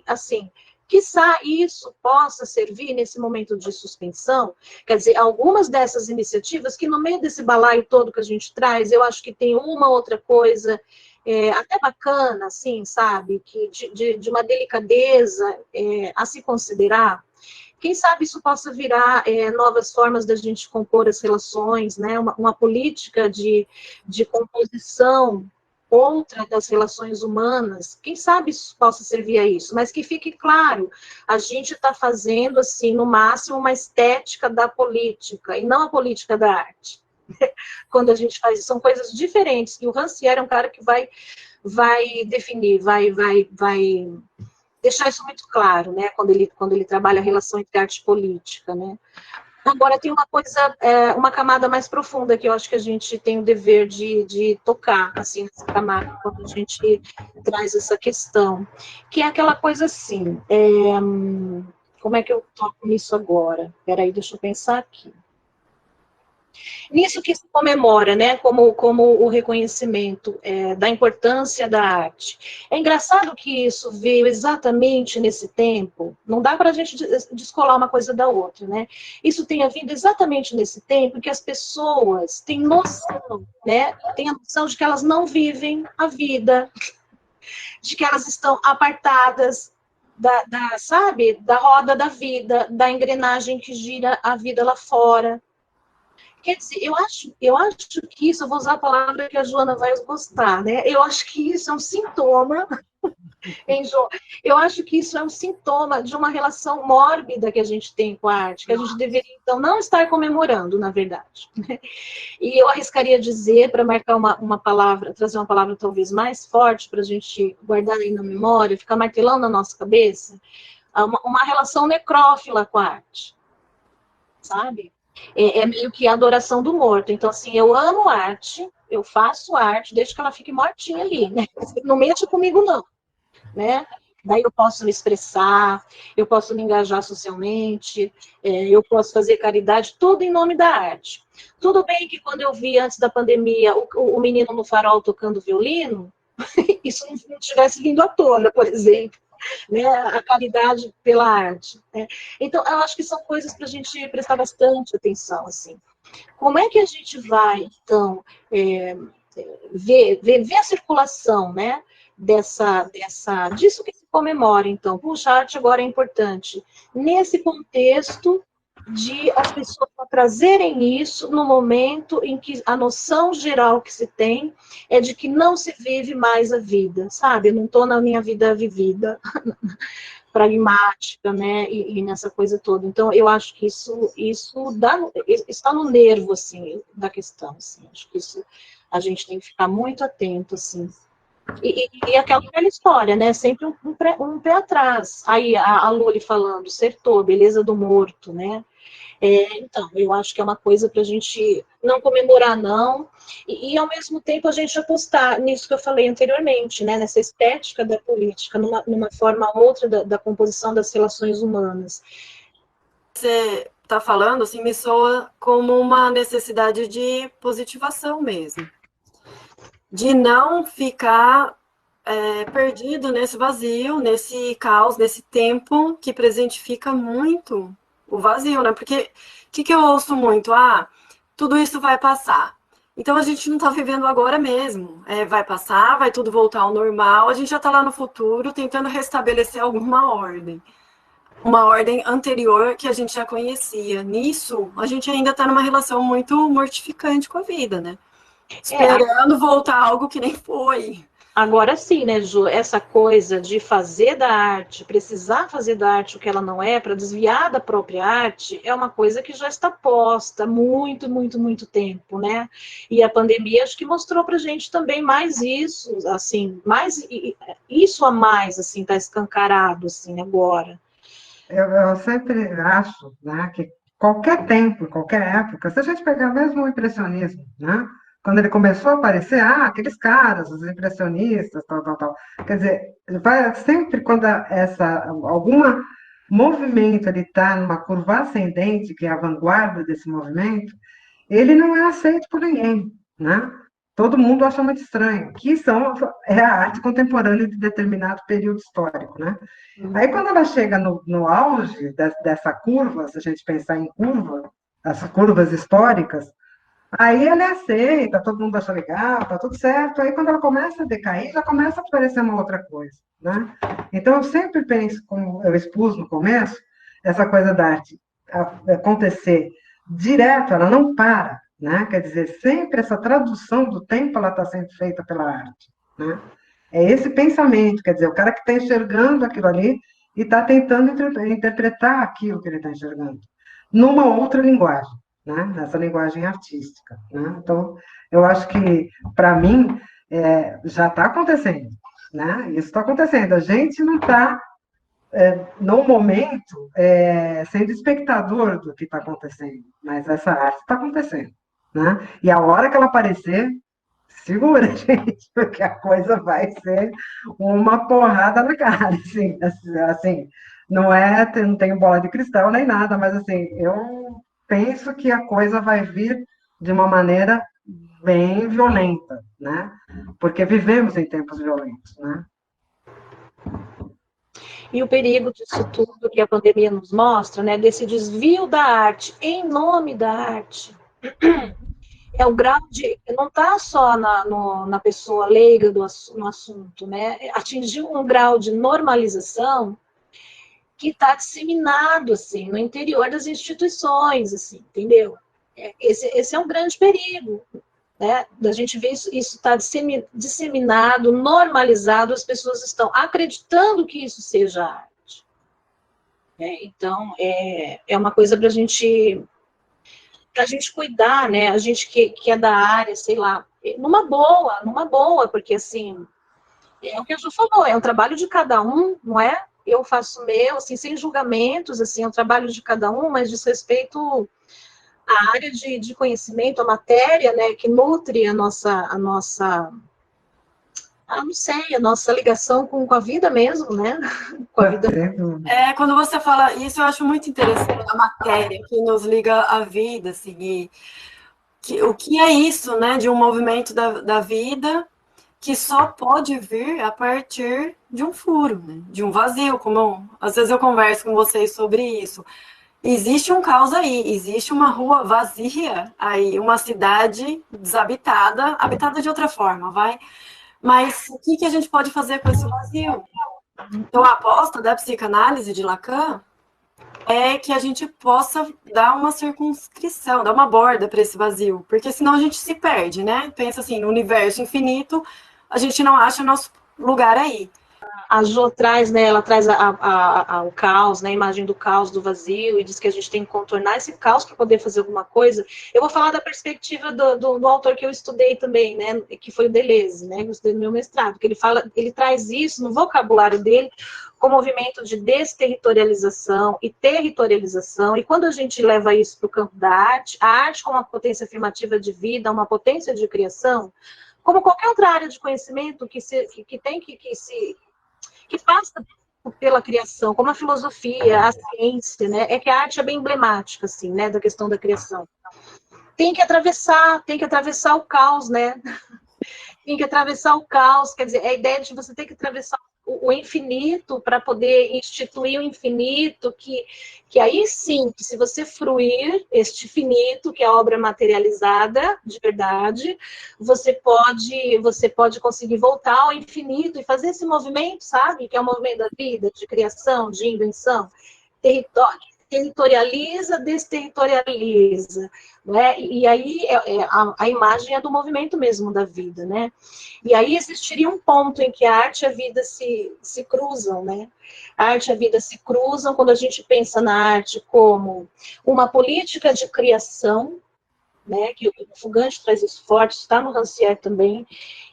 assim, quiçá isso possa servir nesse momento de suspensão, quer dizer, algumas dessas iniciativas que no meio desse balaio todo que a gente traz, eu acho que tem uma outra coisa até bacana, assim, sabe, que de uma delicadeza a se considerar. Quem sabe isso possa virar novas formas da gente compor as relações, né? Uma política de composição outra das relações humanas. Quem sabe isso possa servir a isso, mas que fique claro, a gente está fazendo, assim, no máximo, uma estética da política, e não a política da arte. Quando a gente faz isso, são coisas diferentes, e o Rancière é um cara que vai definir, vai deixar isso muito claro, né, quando ele trabalha a relação entre arte e política, né. Agora, tem uma coisa, uma camada mais profunda que eu acho que a gente tem o dever de tocar, assim, nessa camada, quando a gente traz essa questão, que é aquela coisa assim, como é que eu toco nisso agora? Espera aí, deixa eu pensar aqui. Nisso que se comemora, né, como o reconhecimento da importância da arte. É engraçado que isso veio exatamente nesse tempo, não dá para a gente descolar uma coisa da outra, né? Isso tenha vindo exatamente nesse tempo que as pessoas têm noção, né, têm a noção de que elas não vivem a vida, de que elas estão apartadas sabe, da roda da vida, da engrenagem que gira a vida lá fora. Quer dizer, eu acho que isso, eu vou usar a palavra que a Joana vai gostar, né? Eu acho que isso é um sintoma, hein, Jo? Eu acho que isso é um sintoma de uma relação mórbida que a gente tem com a arte, que a gente deveria, então, não estar comemorando, na verdade. E eu arriscaria dizer, para marcar uma palavra, trazer uma palavra talvez mais forte, para a gente guardar aí na memória, ficar martelando na nossa cabeça, uma relação necrófila com a arte, sabe? É meio que a adoração do morto. Então, assim, eu amo arte, eu faço arte, desde que ela fique mortinha ali, né? Não mexa comigo, não, né? Daí eu posso me expressar, eu posso me engajar socialmente, eu posso fazer caridade, tudo em nome da arte. Tudo bem que quando eu vi antes da pandemia o menino no farol tocando violino, isso não tivesse vindo à tona, por exemplo. Né, a caridade pela arte. Né? Então, eu acho que são coisas para a gente prestar bastante atenção. Assim. Como é que a gente vai, então, ver a circulação, né, disso que se comemora, então? Puxa, a arte agora é importante. Nesse contexto de as pessoas trazerem isso no momento em que a noção geral que se tem é de que não se vive mais a vida, sabe? Eu não estou na minha vida vivida. pragmática, né, e nessa coisa toda. Então, eu acho que isso está no nervo, assim, da questão, assim. Acho que isso a gente tem que ficar muito atento, assim. E aquela velha história, né, sempre um pé atrás. Aí, a Loli falando, Sertô, beleza do morto, né, então, eu acho que é uma coisa para a gente não comemorar, não, e, ao mesmo tempo a gente apostar nisso que eu falei anteriormente, né, nessa estética da política, numa forma ou outra da composição das relações humanas. Você está falando, assim, me soa como uma necessidade de positivação mesmo, de não ficar perdido nesse vazio, nesse caos, nesse tempo que presentifica muito o vazio, né? Porque o que eu ouço muito? Ah, tudo isso vai passar. Então a gente não está vivendo agora mesmo. Vai passar, vai tudo voltar ao normal, a gente já está lá no futuro tentando restabelecer alguma ordem. Uma ordem anterior que a gente já conhecia. Nisso, a gente ainda está numa relação muito mortificante com a vida, né? Esperando voltar algo que nem foi. Agora sim, né, Ju, essa coisa de fazer da arte, precisar fazer da arte o que ela não é, para desviar da própria arte, é uma coisa que já está posta há muito, muito, muito tempo, né? E a pandemia acho que mostrou para a gente também mais isso, assim, mais isso a mais, assim, está escancarado, assim, agora. Eu sempre acho, né, que qualquer tempo, qualquer época, se a gente pegar mesmo o impressionismo, né, quando ele começou a aparecer, aqueles caras, os impressionistas, tal, tal, tal. Quer dizer, sempre quando algum movimento ele está numa curva ascendente, que é a vanguarda desse movimento, ele não é aceito por ninguém, né? Todo mundo acha muito estranho, é a arte contemporânea de determinado período histórico, né? Aí, quando ela chega no auge dessa curva, se a gente pensar em curva, as curvas históricas, aí ela é aceita, todo mundo acha legal, tá tudo certo. Aí, quando ela começa a decair, já começa a aparecer uma outra coisa, né? Então, eu sempre penso, como eu expus no começo, essa coisa da arte acontecer direto, ela não para, né? Quer dizer, sempre essa tradução do tempo, ela está sendo feita pela arte, né? É esse pensamento, quer dizer, o cara que está enxergando aquilo ali e está tentando interpretar aquilo que ele está enxergando, numa outra linguagem, né? Nessa linguagem artística, né? Então, eu acho que, para mim, já está acontecendo, né? Isso está acontecendo. A gente não está, no momento, sendo espectador do que está acontecendo, mas essa arte está acontecendo, né? E a hora que ela aparecer, segura, gente, porque a coisa vai ser uma porrada na cara, assim, não tenho bola de cristal nem nada, mas assim, eu penso que a coisa vai vir de uma maneira bem violenta, né? Porque vivemos em tempos violentos, né? E o perigo disso tudo que a pandemia nos mostra, né, desse desvio da arte em nome da arte, é o grau de, não está só na pessoa leiga no assunto, né, atingiu um grau de normalização que está disseminado, assim, no interior das instituições, assim, entendeu? Esse é um grande perigo, né, da gente ver isso está disseminado, normalizado, as pessoas estão acreditando que isso seja arte. Então, é uma coisa para a gente cuidar, né, a gente que é da área, sei lá, numa boa, porque, assim, é o que a Ju falou, é um trabalho de cada um, não é? Eu faço o meu, assim, sem julgamentos, assim, é um trabalho de cada um, mas diz respeito à área de conhecimento, a matéria, né, que nutre a nossa, não sei, a nossa ligação com a vida mesmo, né? Com a vida. Quando você fala isso, eu acho muito interessante a matéria que nos liga à vida, assim, o que é isso, né, de um movimento da vida que só pode vir a partir de um furo, né, de um vazio, às vezes eu converso com vocês sobre isso. Existe um caos aí, existe uma rua vazia aí, uma cidade desabitada, habitada de outra forma, vai. Mas o que a gente pode fazer com esse vazio? Então, a aposta da psicanálise de Lacan é que a gente possa dar uma circunscrição, dar uma borda para esse vazio, porque senão a gente se perde, né? Pensa assim, no universo infinito, a gente não acha nosso lugar aí. A Jo traz, né, ela traz o caos, né, a imagem do caos, do vazio, e diz que a gente tem que contornar esse caos para poder fazer alguma coisa. Eu vou falar da perspectiva do autor que eu estudei também, né, que foi o Deleuze, né, que eu estudei no meu mestrado, que ele traz isso no vocabulário dele como movimento de desterritorialização e territorialização, e quando a gente leva isso para o campo da arte, a arte como uma potência afirmativa de vida, uma potência de criação, como qualquer outra área de conhecimento que passa pela criação, como a filosofia, a ciência, né? É que a arte é bem emblemática, assim, né? Da questão da criação. Tem que atravessar o caos, né? Tem que atravessar o caos, quer dizer, é a ideia de você ter que atravessar o infinito para poder instituir o infinito, que aí sim, que se você fruir este infinito, que é a obra materializada de verdade, você pode conseguir voltar ao infinito e fazer esse movimento, sabe? Que é o movimento da vida, de criação, de invenção, territorializa, desterritorializa, né? E aí a imagem é do movimento mesmo da vida, né? E aí existiria um ponto em que a arte e a vida se cruzam, né? A arte e a vida se cruzam quando a gente pensa na arte como uma política de criação, né? Que o Fugante traz isso forte, está no Rancière também.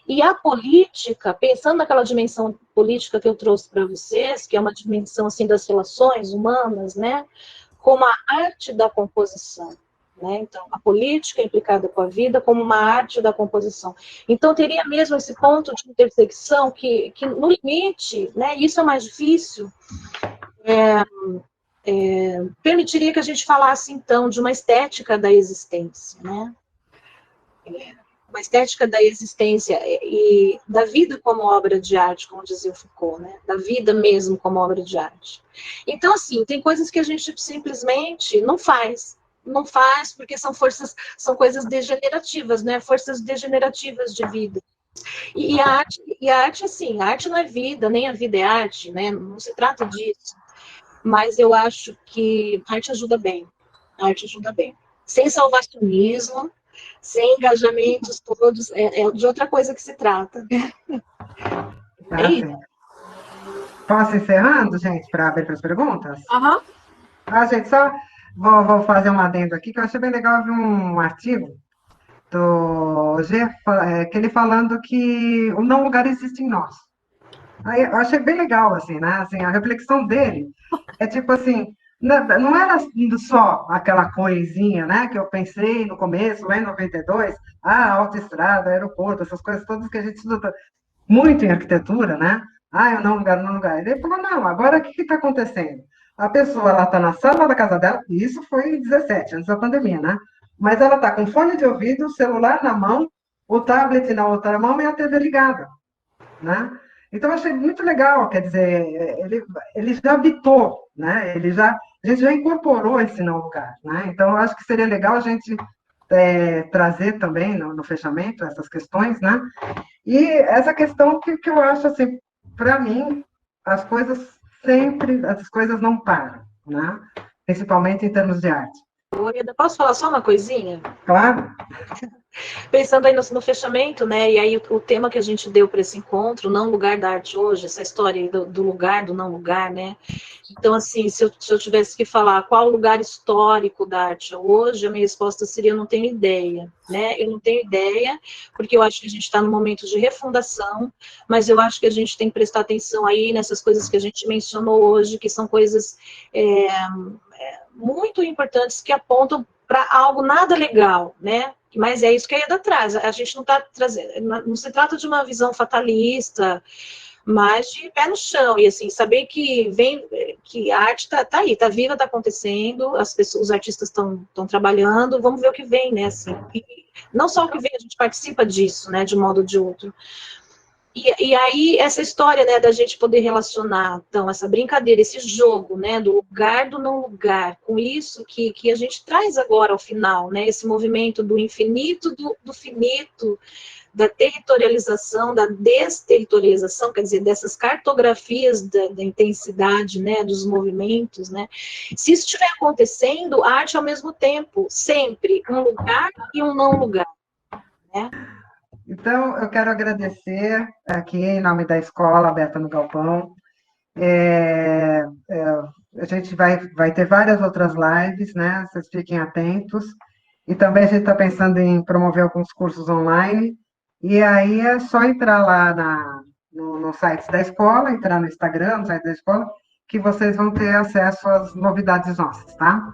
E a política, pensando naquela dimensão política que eu trouxe para vocês, que é uma dimensão assim das relações humanas, né? Como a arte da composição. Né? Então, a política implicada com a vida como uma arte da composição. Então, teria mesmo esse ponto de intersecção que no limite, né, isso é mais difícil, permitiria que a gente falasse, então, de uma estética da existência, né? Uma estética da existência e da vida como obra de arte, como dizia o Foucault, né? Da vida mesmo como obra de arte. Então, assim, tem coisas que a gente simplesmente não faz porque são coisas degenerativas, né? Forças degenerativas de vida. E a arte, assim, a arte não é vida, nem a vida é arte, né? Não se trata disso. Mas eu acho que a arte ajuda bem. A arte ajuda bem. Sem salvacionismo, sem engajamentos todos, é de outra coisa que se trata. É isso. Sim. Posso ir encerrando, gente, para abrir para as perguntas? Aham. Gente, só vou fazer um adendo aqui, que eu achei bem legal. Eu vi um artigo do G, que ele falando que o não lugar existe em nós. Aí eu achei bem legal, assim, né? Assim, a reflexão dele é tipo assim, não era só aquela coisinha, né, que eu pensei no começo, lá em 92, autoestrada, aeroporto, essas coisas todas que a gente estuda muito em arquitetura, né? Eu não lugar, não lugar. Ele falou, não, agora o que está acontecendo? A pessoa, ela está na sala da casa dela, e isso foi em 17, antes da pandemia, né? Mas ela está com fone de ouvido, o celular na mão, o tablet na outra mão e a TV ligada, né? Então, eu achei muito legal, quer dizer, ele já habitou, né? A gente já incorporou esse não lugar, né? Então, eu acho que seria legal a gente trazer também no fechamento essas questões, né? E essa questão que eu acho, assim, para mim, as coisas não param, né? Principalmente em termos de arte. Posso falar só uma coisinha? Claro. Pensando aí no fechamento, né? E aí o tema que a gente deu para esse encontro, não lugar da arte hoje, essa história aí do lugar, do não lugar, né? Então, assim, se eu tivesse que falar qual o lugar histórico da arte hoje, a minha resposta seria: eu não tenho ideia, né? Eu não tenho ideia, porque eu acho que a gente está num momento de refundação, mas eu acho que a gente tem que prestar atenção aí nessas coisas que a gente mencionou hoje, que são coisas muito importantes que apontam para algo nada legal, né? Mas é isso que a Ieda traz. A gente não está trazendo, não se trata de uma visão fatalista, mas de pé no chão, e assim, saber que a arte está aí, está viva, está acontecendo, os artistas estão trabalhando, vamos ver o que vem, né? Assim, e não só o que vem, a gente participa disso, né? De um modo ou de outro. E aí, essa história, né, da gente poder relacionar, então, essa brincadeira, esse jogo, né, do lugar do não lugar, com isso que a gente traz agora ao final, né, esse movimento do infinito do finito, da territorialização, da desterritorialização, quer dizer, dessas cartografias da intensidade, né, dos movimentos, né, se isso estiver acontecendo, a arte ao mesmo tempo, sempre um lugar e um não lugar, né. Então, eu quero agradecer aqui em nome da Escola Aberta no Galpão. É, é, a gente vai ter várias outras lives, né? Vocês fiquem atentos. E também a gente está pensando em promover alguns cursos online. E aí é só entrar lá no site da escola, entrar no Instagram, no site da escola, que vocês vão ter acesso às novidades nossas, tá?